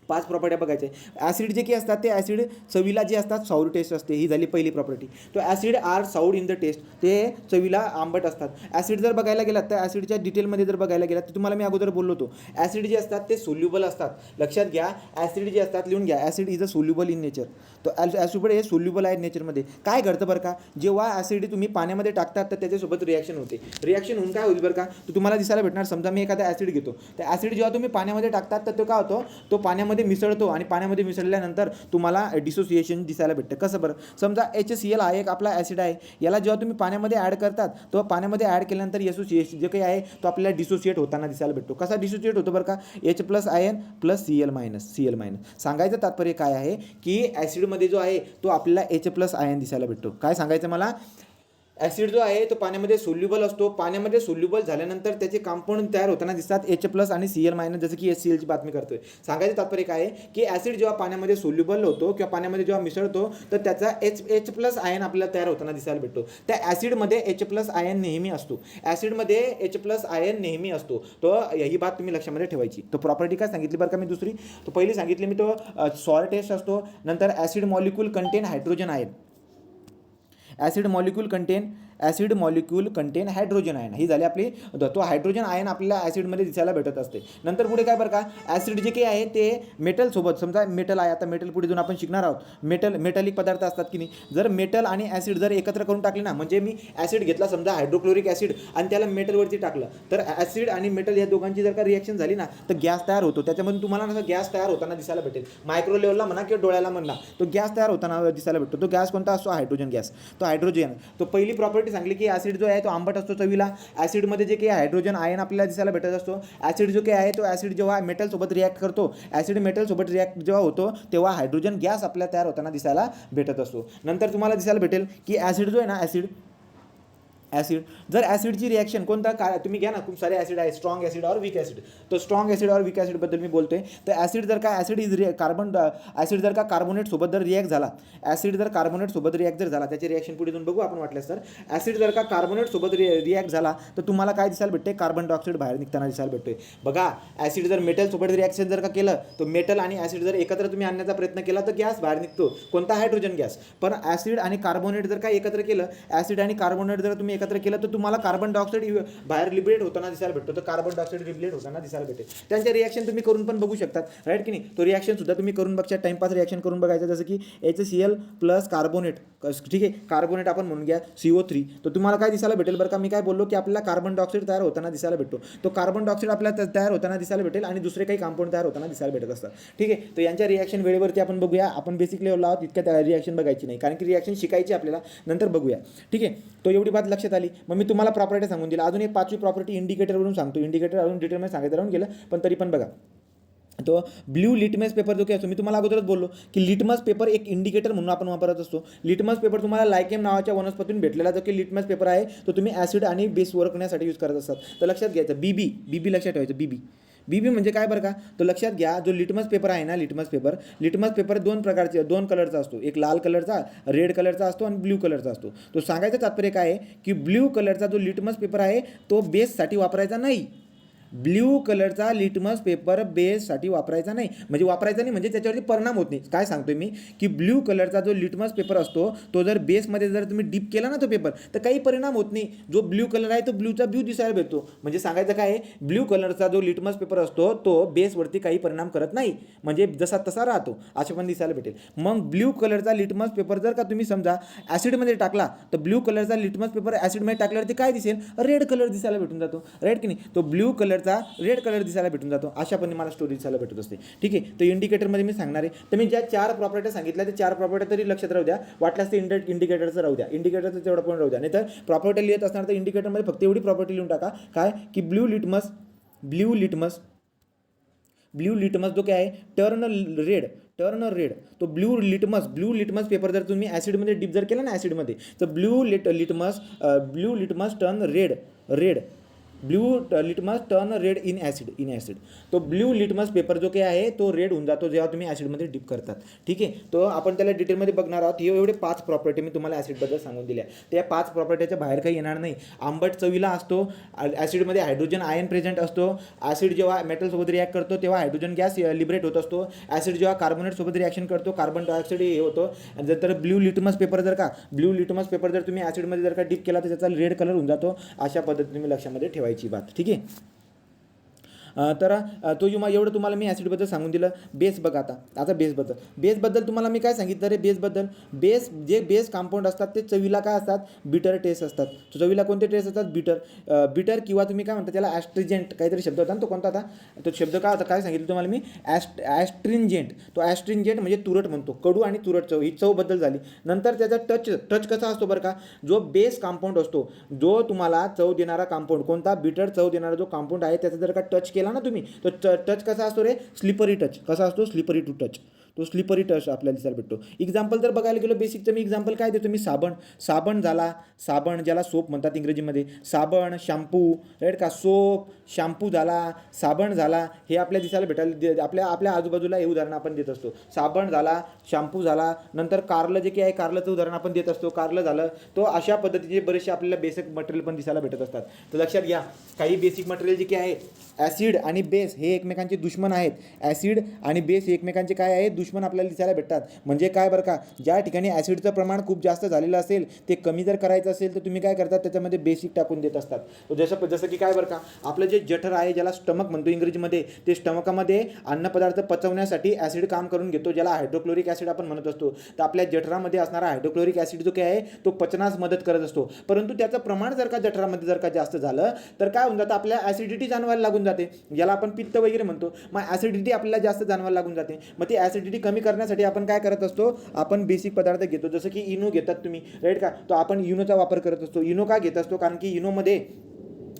5 प्रॉपर्ट्या बघायचे. ॲसिड जे की असतात ते ॲसिड चवीला जे असतात साऊर टेस्ट असते, ही झाली पहिली प्रॉपर्टी. तो acid are sour in the taste, ते चवीला आंबट असतात. ॲसिड जर बघायला गेलात तर ॲसिडच्या डिटेलमध्ये जर बघायला गेलात तर तुम्हाला मी अगोदर बोललो होतो, ॲसिड जे असतात ते सोल्युबल असतात. लक्षात घ्या, ॲसिड जे असतात लिहून घ्या, acid is a soluble in nature. तो ॲसिड हे सोल्युबल आहे नेचरमध्ये. काय घडतं बरं का, जेव्हा ॲसिड तुम्ही पाण्यामध्ये टाकतात तर त्याच्यासोबत रिॲक्शन होते. रिॲक्शन होऊन काय होईल बरं का, तर तुम्हाला दिसायला भेटणार, समजा मी एखादा ॲसिड घेतो, तर ॲसिड जेव्हा तुम्ही पाण्यामध्ये टाकतात तर तो काय होतो, तो पाण्यामध्ये पाण्यामध्ये मिसळतो आणि पाण्यामध्ये मिसळल्यानंतर तुम्हाला डिसोसिएशन दिसायला भेटतं. कसं बरं? समजा HCl हा एक आपला ॲसिड आहे, याला जेव्हा तुम्ही पाण्यामध्ये ॲड करतात तेव्हा पाण्यामध्ये ॲड केल्यानंतर एसोसिएशन जे काही आहे तो आपल्याला डिसोसिएट होताना दिसायला भेटतो. कसा डिसोसिएट होतो बरं का? H+Ion plus Cl-. सांगायचं तात्पर्य काय आहे की ॲसिडमध्ये जो आहे तो आपल्याला H+Ion दिसायला भेटतो. काय सांगायचं मला? ॲसिड जो आहे तो पाण्यामध्ये सोल्युबल असतो. पाण्यामध्ये सोल्युबल झाल्यानंतर त्याचे कंपाऊंड तयार होताना दिसतात H+ आणि Cl-, जसं की HClची बातमी करतोय. सांगायचं तात्पर्य काय आहे की ॲसिड जेव्हा पाण्यामध्ये सोल्युबल होतो किंवा पाण्यामध्ये जेव्हा मिसळतो तर त्याचा H+Ion आपल्याला तयार होताना दिसायला भेटतो. त्या ॲसिडमध्ये H+Ion नेहमी असतो. ॲसिडमध्ये H+Ion नेहमी असतो. तो ही बात तुम्ही लक्षामध्ये ठेवायची. तो प्रॉपर्टी काय सांगितली बरं का मी दुसरी? तो पहिली सांगितली मी तो सॉल्ट टेस्ट असतो. नंतर acid molecule contain hydrogen ion. Acid molecule contain hydrogen ion. ही झाली आपली. तो हायड्रोजन आयन आपल्याला ॲसिडमध्ये दिसायला भेटत असते. नंतर पुढे काय बरं का? ॲसिड जे काही आहे ते मेटलसोबत, समजा मेटल आहे, आता मेटल पुढे जाऊन आपण शिकणार आहोत. मेटलिक पदार्थ असतात की नाही, जर मेटल आणि ॲसिड जर एकत्र करून टाकले ना, म्हणजे मी ॲसिड घेतला समजा हायड्रोक्लोरिक ॲसिड आणि त्याला मेटलवरती टाकलं, तर ॲसिड आणि मेटल या दोघांची जर का रिॲक्शन झाली ना तर गॅस तयार होतो. त्याच्यामधून तुम्हाला ना गॅस तयार होताना दिसायला भेटेल. मायक्रो लेवलला म्हणा किंवा डोळ्याला म्हणा तो गॅस तयार होताना दिसायला भेटतो. तो गॅस कोणता असतो? Hydrogen gas. तो हायड्रोजन. तो पहिली प्रॉपर्टी सांगली की ॲसिड जो आहे तो आंबट असतो चवीला. ॲसिडमध्ये जे काही हायड्रोजन आयन आपल्याला दिसायला भेटत असतो. ॲसिड जो काही आहे तो ॲसिड जेव्हा मेटलसोबत रिॲक्ट करतो, ॲसिड मेटलसोबत रिॲक्ट जेव्हा होतो तेव्हा हायड्रोजन गॅस आपल्याला तयार होताना दिसायला भेटत असतो. नंतर तुम्हाला दिसायला भेटेल की ॲसिड जो आहे ना, ॲसिड जर ॲसिडची रिॲक्शन कोणता काय तुम्ही घ्या ना, खूप सारे ॲसिड आहे, स्ट्रॉंग ॲसिड और वीक ॲसिड. तो स्ट्रॉंग ॲसिड और वीक ॲसिडबद्दल मी बोलतोय. तर ॲसिड जर का ॲसिड जर का कार्बोनेटसोबत जर रिॲक्ट झाला, ॲसिड जर कार्बोनेटसोबत रिॲक्ट जर झाला, त्याची रिॲक्शन पुढे जाऊन बघू आपण वाटल्यास. तर ॲसिड जर का कार्बोनेटसोबत रिॲक्ट झाला तर तुम्हाला काय दिसायला भेटते? कार्बन डायऑक्साईड बाहेर निघताना दिसायला भेटतोय. बघा, ॲसिड जर मेटलसोबत रिॲक्शन जर का केलं तर मेटल आणि ॲसिड जर एकत्र तुम्ही आणण्याचा प्रयत्न केला तर गॅस बाहेर निघतो. कोणता? Hydrogen gas. पण ॲसिड आणि कार्बोनेट जर का एकत्र केलं, ॲसिड आणि कार्बोनेट जर तुम्ही एकत्र केलं तर तुम्हाला कार्बन डायऑक्साईड बाहेर लिबरेट होताना दिसायला भेटतो. तर कार्बन डायऑक्साईड लिबरेट होताना दिसायला भेटेल. त्यांच्या रिॲक्शन तुम्ही करून पण बघू शकतात, राईट की नाही? तो रिॲक्शन सुद्धा तुम्ही करून बघा. टाइमपास रिॲक्शन करून बघायचं, जसं की HCl प्लस कार्बोनेट. ठीक आहे, कार्बोनेट आपण म्हणून घ्या CO3. तर तुम्हाला काय दिसायला भेटेल बरं का? मी काय बोललो की आपल्याला कार्बन डायऑक्साईड तयार होताना दिसायला भेटतो. तो कार्बन डायऑक्साईड आपल्याला तयार होताना दिसायला भेटेल आणि दुसरे काही कंपाऊंड तयार होताना दिसायला भेटत असतात. ठीक आहे, तर यांच्या रिॲक्शन वेळेवरती आपण बघूया. आपण बेसिक लेवलला आहोत, इतक्या रिॲक्शन बघायची नाही, कारण की रिॲक्शन शिकायची आपल्याला, नंतर बघूया. ठीक आहे, तो एवढी बात लक्षात आली. मग मी तुम्हाला प्रॉपर्टी सांगून दिला. अजून एक पाचवी प्रॉपर्टी इंडिकेटरवरून सांगतो. इंडिकेटर अजून डिटेलमध्ये सांगायचं राहून गेलं, पण तरी पण बघा. तो ब्ल्यू लिटमस पेपर जो काही असतो, मी तुम्हाला अगोदरच बोललो की लिटमस पेपर एक इंडिकेटर म्हणून आपण वापरत असतो. लिटमस पेपर तुम्हाला लायकेम नावाच्या वनस्पतीतून भेटलेला जो की लिटमस पेपर आहे तो तुम्ही ॲसिड आणि बेस ओळखण्यासाठी यूज करत असतात. तर लक्षात घ्यायचं, बीबी लक्षात ठेवायचं. बीबी म्हणजे काय बरं का? तो लक्षात घ्या. जो लिटमस पेपर आहे ना, लिटमस पेपर दोन प्रकारचे, दोन कलरचा असतो. एक लाल कलरचा, रेड कलरचा असतो आणि ब्ल्यू कलरचा असतो. तो सांगायचं तात्पर्य काय आहे की ब्ल्यू कलरचा जो लिटमस पेपर आहे तो बेससाठी वापरायचा नाही. ब्ल्यू कलरचा लिटमस पेपर बेससाठी वापरायचा नाही. म्हणजे त्याच्यावरती परिणाम होत नाही. काय सांगतोय मी की ब्ल्यू कलरचा जो लिटमस पेपर असतो तो जर बेसमध्ये जर तुम्ही डीप केला ना तो पेपर, तर काही परिणाम होत नाही. जो ब्ल्यू कलर आहे तो ब्ल्यूचा ब्ल्यू दिसायला भेटतो. म्हणजे सांगायचं काय आहे, ब्ल्यू कलरचा जो लिटमस पेपर असतो तो बेसवरती काही परिणाम करत नाही, म्हणजे जसा तसा राहतो, असं पण दिसायला भेटेल. मग ब्ल्यू कलरचा लिटमस पेपर जर का तुम्ही समजा ॲसिडमध्ये टाकला, तर ब्ल्यू कलरचा लिटमस पेपर ॲसिडमध्ये टाकल्यावरती काय दिसेल? रेड कलर दिसायला भेटून जातो, राईट की नाही? तो ब्ल्यू कलरचा रेड कलर दिसायला भेटून जातो. अशा पण मला स्टोरी दिसायला भेटत असते. ठीक आहे, तर इंडिकेटरमध्ये मी सांगणार आहे. तर मी ज्या 4 प्रॉपर्ट्या सांगितल्या त्या 4 प्रॉपर्ट्या तरी लक्षात राहू द्या. वाटल्यास ते इंडिकेटरचं राहू द्या, इंडिकेटरचं तेवढं पण राहू द्या. नाही तर प्रॉपर्ट्या लिहित असणार तर इंडिकेटरमध्ये फक्त एवढी प्रॉपर्टी लिहून टाका, काय की ब्ल्यू लिटमस जो काय आहे टर्न रेड. तो ब्ल्यू लिटमस पेपर जर तुम्ही ॲसिडमध्ये डीप जर केला ना ॲसिडमध्ये, तर blue litmus turn red in acid. तो ब्ल्यू लिटमस पेपर जो काही आहे तो रेड होऊन जातो जेव्हा तुम्ही ॲसिडमध्ये डीप करतात. ठीक आहे, तो आपण त्याला डिटेलमध्ये बघणार आहोत. हे एवढे 5 प्रॉपर्टी मी तुम्हाला ॲसिडबद्दल सांगून दिल्या. त्या 5 प्रॉपर्टीच्या बाहेर काही येणार नाही. आंबट चवीला असतो, ॲसिडमध्ये हायड्रोजन आयन प्रेझेंट असतो. ॲसिड जेव्हा मेटलसोबत रिॲक्ट करतो तेव्हा हायड्रोजन गॅस लिबरेट होत असतो. ॲसिड जेव्हा कार्बोनेटसोबत रिॲक्शन करतो कार्बन डायऑक्साईड हे होतो. आणि जर ब्ल्यू लिटमस पेपर जर तुम्ही ॲसिडमध्ये जर का डीप केला तर त्याचा रेड कलर होऊन जातो. अशा पद्धतीने तुम्ही लक्षामध्ये ठेवायची बात. ठीक आहे, तर एवढं तुम्हाला मी ॲसिडबद्दल सांगून दिलं. बेस बघा आता बेसबद्दल तुम्हाला मी काय सांगितलं रे बेसबद्दल. जे बेस कंपाऊंड असतात ते चवीला काय असतात, बिटर टेस्ट असतात. चवीला कोणते टेस्ट असतात, बिटर किंवा तुम्ही काय म्हणता त्याला ॲस्ट्रिजेंट काहीतरी शब्द होता ना, तो कोणता होता, तो शब्द काय होता काय सांगितलं तुम्हाला मी, ॲस्ट्रिंजेंट. तो ॲस्ट्रिंजेंट म्हणजे तुरट म्हणतो, कडू आणि तुरट चव, ही चवबद्दल झाली. नंतर त्याचा टच कसा असतो बरं का, जो बेस कंपाऊंड असतो, जो तुम्हाला चव देणारा कंपाऊंड कोणता, बिटर चव देणारा जो कंपाऊंड आहे त्याचा जर का टच केला ना तुम्ही, तो टच कसा असतो रे, स्लिपरी टच. कसा असतो, स्लिपरी टू टच. तो स्लिपरी टच आपल्याला दिसायला भेटतो. एक्झाम्पल जर बघायला गेलो बेसिकचं मी एक्झाम्पल काय देतो मी, साबण झाला, साबण ज्याला सोप म्हणतात इंग्रजीमध्ये, साबण, शॅम्पू, राईट का, सोप, शॅम्पू झाला, साबण झाला, हे आपल्या दिसायला भेटायला आपल्या आजूबाजूला हे उदाहरण आपण देत असतो. साबण झाला, शॅम्पू झाला, नंतर कारलं जे काही आहे कारलंचं उदाहरण आपण देत असतो, कारलं झालं. तो अशा पद्धतीचे बरेचसे आपल्याला बेसिक मटेरियल पण दिसायला भेटत असतात. तर लक्षात घ्या, काही बेसिक मटेरियल जे काही आहे, ॲसिड आणि बेस हे एकमेकांचे दुश्मन आहेत. ॲसिड आणि बेस हे एकमेकांचे काय आहेत, दुश्मन आपल्याला दिसायला भेटतात. म्हणजे काय बरं का, ज्या ठिकाणी ॲसिडचं प्रमाण खूप जास्त झालेलं असेल, ते कमी जर करायचं असेल तर तुम्ही काय करतात, त्याच्यामध्ये बेसिक टाकून देत असतात. जसं की काय बरं का, आपलं जे जठर आहे ज्याला स्टमक म्हणतो इंग्रजीमध्ये, ते स्टमकामध्ये अन्नपदार्थ पचवण्यासाठी ॲसिड काम करून घेतो, ज्याला हायड्रोक्लोरिक ॲसिड आपण म्हणत असतो. तर आपल्या जठरामध्ये असणारा हायड्रोक्लोरिक ॲसिड जो काय आहे तो पचनास मदत करत असतो. परंतु त्याचं प्रमाण जर का जठरामध्ये जर का जास्त झालं तर काय होऊन जातं, आपल्या ॲसिडिटी जाणवायला लागून जाते, ज्याला आपण पित्त वगैरे म्हणतो. मग ॲसिडिटी आपल्याला जास्त जाणवायला लागून जाते. मग ती ॲसिडिटी कमी करण्यासाठी आपण काय करत असतो, आपण बेसिक पदार्थ घेतो. जसं की इनो घेतात तुम्ही, राईट का, तो आपण इनोचा वापर करत असतो. इनो का घेत असतो, कारण की इनोमध्ये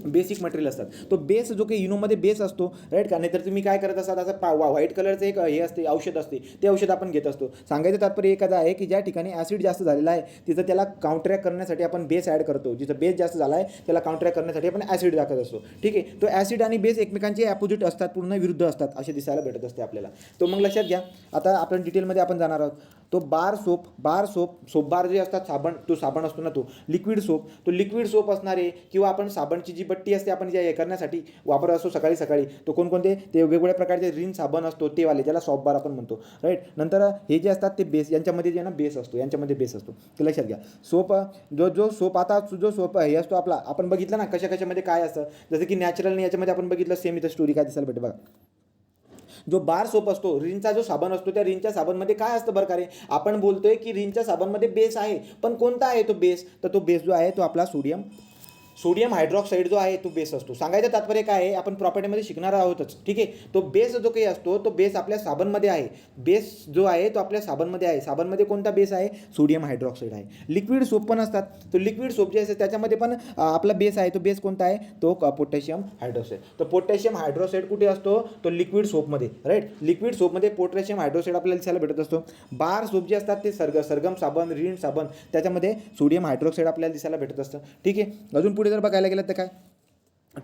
बेसिक मटेरियल असतात. तो बेस जो काही इनोमध्ये बेस असतो, राईट का, नाहीतर तुम्ही काय करत असतात, असं व्हाईट कलरचं एक हे असते, औषध असते, ते औषध आपण घेत असतो. सांगायचं तात्पर्य एखादा आहे की ज्या ठिकाणी ॲसिड जास्त झालेला आहे तिथं त्याला काउंटरॅक्ट करण्यासाठी आपण बेस ॲड करतो. जिथं बेस जास्त झाला आहे त्याला काउंटरॅक्ट करण्यासाठी आपण ॲसिड टाकत असतो. ठीक आहे, तो ॲसिड आणि बेस एकमेकांचे ॲपोजिट असतात, पूर्ण विरुद्ध असतात, असे दिसायला भेटत असते आपल्याला. तो मग लक्षात घ्या. आता आपण डिटेलमध्ये आपण जाणार आहोत. तो सोप बार जे असतात, साबण असतो ना, तो लिक्विड सोप असणार आहे. किंवा आपण साबणची जी बट्टी असते आपण जे करण्यासाठी वापरत असतो सकाळी, तो कोणकोणते, ते वेगवेगळ्या प्रकारचे रिन साबण असतो, ते वाले ज्याला सॉफ्ट बार आपण म्हणतो, राईट. नंतर हे जे असतात ते बेस, यांच्यामध्ये जे ना बेस असतो, ते लक्षात घ्या. सोप जो सोप हे असतो आपला, आपण बघितलं ना कशामध्ये काय असतं, जसं की नॅचरल याच्यामध्ये आपण बघितलं, सेम इथं स्टोरी काय दिसायला भेटते बघा. जो बार सोप असतो, रिनचा जो साबण असतो, त्या रिनच्या साबणमध्ये काय असतं बरं का रे, आपण बोलतोय की रिनच्या साबणमध्ये बेस आहे, पण कोणता आहे तो बेस, तर तो बेस जो आहे तो आपला सोडियम हायड्रॉक्साईड जो आहे तो बेस असतो. सांगायचं तात्पर्य काय आहे, आपण प्रॉपर्टीमध्ये शिकणार आहोतच. ठीक आहे, तो बेस जो काही असतो तो बेस आपल्या साबणमध्ये आहे. बेस जो आहे तो आपल्या साबणमध्ये आहे. साबणमध्ये कोणता बेस आहे, सोडियम हायड्रॉक्साईड आहे. लिक्विड सोप पण असतात, तो लिक्विड सोप जे असते त्याच्यामध्ये पण आपला बेस आहे. तो बेस कोणता आहे, तो पोटॅशियम हायड्रॉक्साईड. तर पोटॅशियम हायड्रॉक्साईड कुठे असतो, तो लिक्विड सोपमध्ये, राईट. लिक्विड सोपमध्ये पोटॅशियम हायड्रॉक्साईड आपल्याला दिसायला भेटत असतो. बार सोप जे असतात ते सरगम साबण, रिन साबण, त्याच्यामध्ये सोडियम हायड्रॉक्साईड आपल्याला दिसायला भेटत असतं. ठीक आहे, अजून पुढे जर बघायला गेलं तर काय,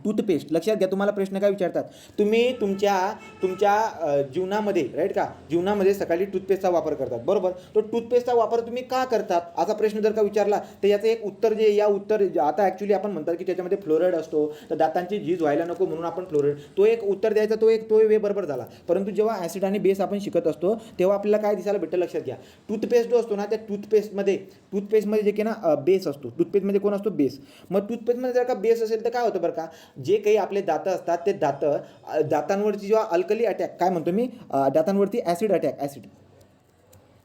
टूथपेस्ट. लक्षात घ्या, तुम्हाला प्रश्न काय विचारतात, तुम्ही तुमच्या जीवनामध्ये, राईट का, जीवनामध्ये सकाळी टूथपेस्टचा वापर करतात, बरोबर. तो टूथपेस्टचा वापर तुम्ही का करतात असा प्रश्न जर का विचारला तर याचं एक उत्तर आता ॲक्च्युली आपण म्हणतात की त्याच्यामध्ये फ्लोराईड असतो, तर दातांची झीज व्हायला नको म्हणून आपण फ्लोराईड, तो एक उत्तर द्यायचा, तो वे बरोबर झाला. परंतु जेव्हा ॲसिड आणि बेस आपण शिकत असतो तेव्हा आपल्याला काय दिसायला भेटतं, लक्षात घ्या. टूथपेस्ट जो असतो ना, त्या टूथपेस्टमध्ये जे की ना बेस असतो, टूथपेस्टमध्ये कोण असतो, बेस. मग टूथपेस्टमध्ये जर का बेस असेल तर काय होतं बरं का, जे काही आपले दात असतात ते दातांवरची जेव्हा अल्कली अटॅक, काय म्हणतो मी, दातांवरती ॲसिड,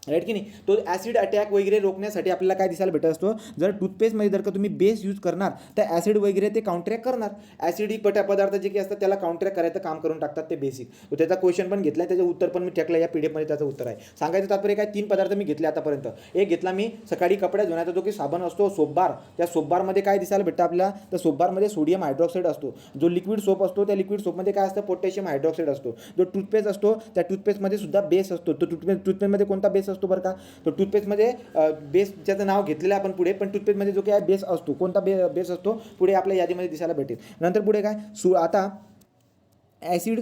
राईट की नाही, तो ॲसिड अटॅक वगैरे रोखण्यासाठी आपल्याला काय दिसायला भेटत असतो, जर टूथपेस्टमध्ये जर का तुम्ही बेस यूज करणार तर ॲसिड वगैरे ते काउंटरॅक्ट करणार. ॲसिडिक पदार्थ जे काही असतात त्याला काउंटरॅक्ट करायचं काम करून टाकतात ते बेसिक. त्याचा क्वेश्चन पण घेतला, त्याचं उत्तर पण मी टाकलं या PDF त्याचं उत्तर आहे. सांगायचं तात्पर्य काय, 3 पदार्थ मी घेतले आतापर्यंत. एक घेतला मी सकाळी कपडे धुण्याचा जो की साबण असतो, सोपबार. त्या सोपबारमध्ये काय दिसायला भेटतं आपल्याला, तर सोपबारमध्ये सोडियम हायड्रॉक्साईड असतो. जो लिक्विड सोप असतो त्या लिक्विड सोपमध्ये काय असतं, पोटॅशियम हायड्रॉक्साईड असतो. जो टूथपेस्ट असतो त्या टूथपेस्टमध्ये सुद्धा बेस असतो. तो टूथपेस्टमध्ये कोणता बेस असतो बरं का, तो टूथपेस्टमध्ये बेस ज्याचं नाव घेतलेलं आहे आपण पुढे, पण टूथपेस्टमध्ये जो काय बेस असतो, कोणता बेस असतो पुढे आपल्या यादीमध्ये दिसायला भेटेल. नंतर पुढे काय, आता ॲसिड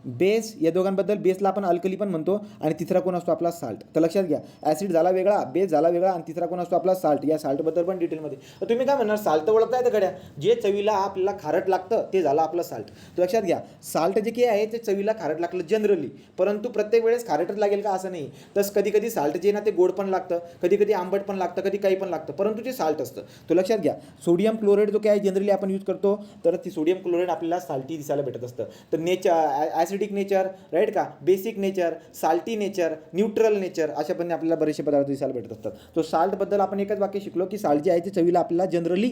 बेस, या दोघांबद्दल, बेसला आपण अल्कली पण म्हणतो, आणि तिसरा कोण असतो आपला साल्ट. तर लक्षात घ्या, ॲसिड झाला वेगळा, बेस झाला वेगळा, आणि तिसरा कोण असतो आपला साल्ट. या साल्टबद्दल पण डिटेलमध्ये. तर तुम्ही काय म्हणणार, साल्ट ओळखता येतं गड्या, जे चवीला आपल्याला खारट लागतं ते झालं आपलं साल्ट. तर लक्षात घ्या, साल्ट जे काही आहे ते चवीला खारट लागलं जनरली, परंतु प्रत्येक वेळेस खारटच लागेल का असं नाही. तसं कधी कधी साल्ट जे ना ते गोड पण लागतं, कधी कधी आंबट पण लागतं, कधी काही पण लागतं, परंतु ते साल्ट असतं. तो लक्षात घ्या. सोडियम क्लोराईड जो काय जनरली आपण यूज करतो, तर ती सोडियम क्लोराईड आपल्याला साल्टी दिसायला भेटत असतं. तर ॲसिडिक नेचर, राईट का, basic nature, salty nature, neutral nature, अशा पण आपल्याला बरेचसे पदार्थ दिसायला भेटत असतात. तो साल्टबद्दल आपण एकच वाक्य शिकलो की साल्ट जे आहे ते चवीला आपल्याला जनरली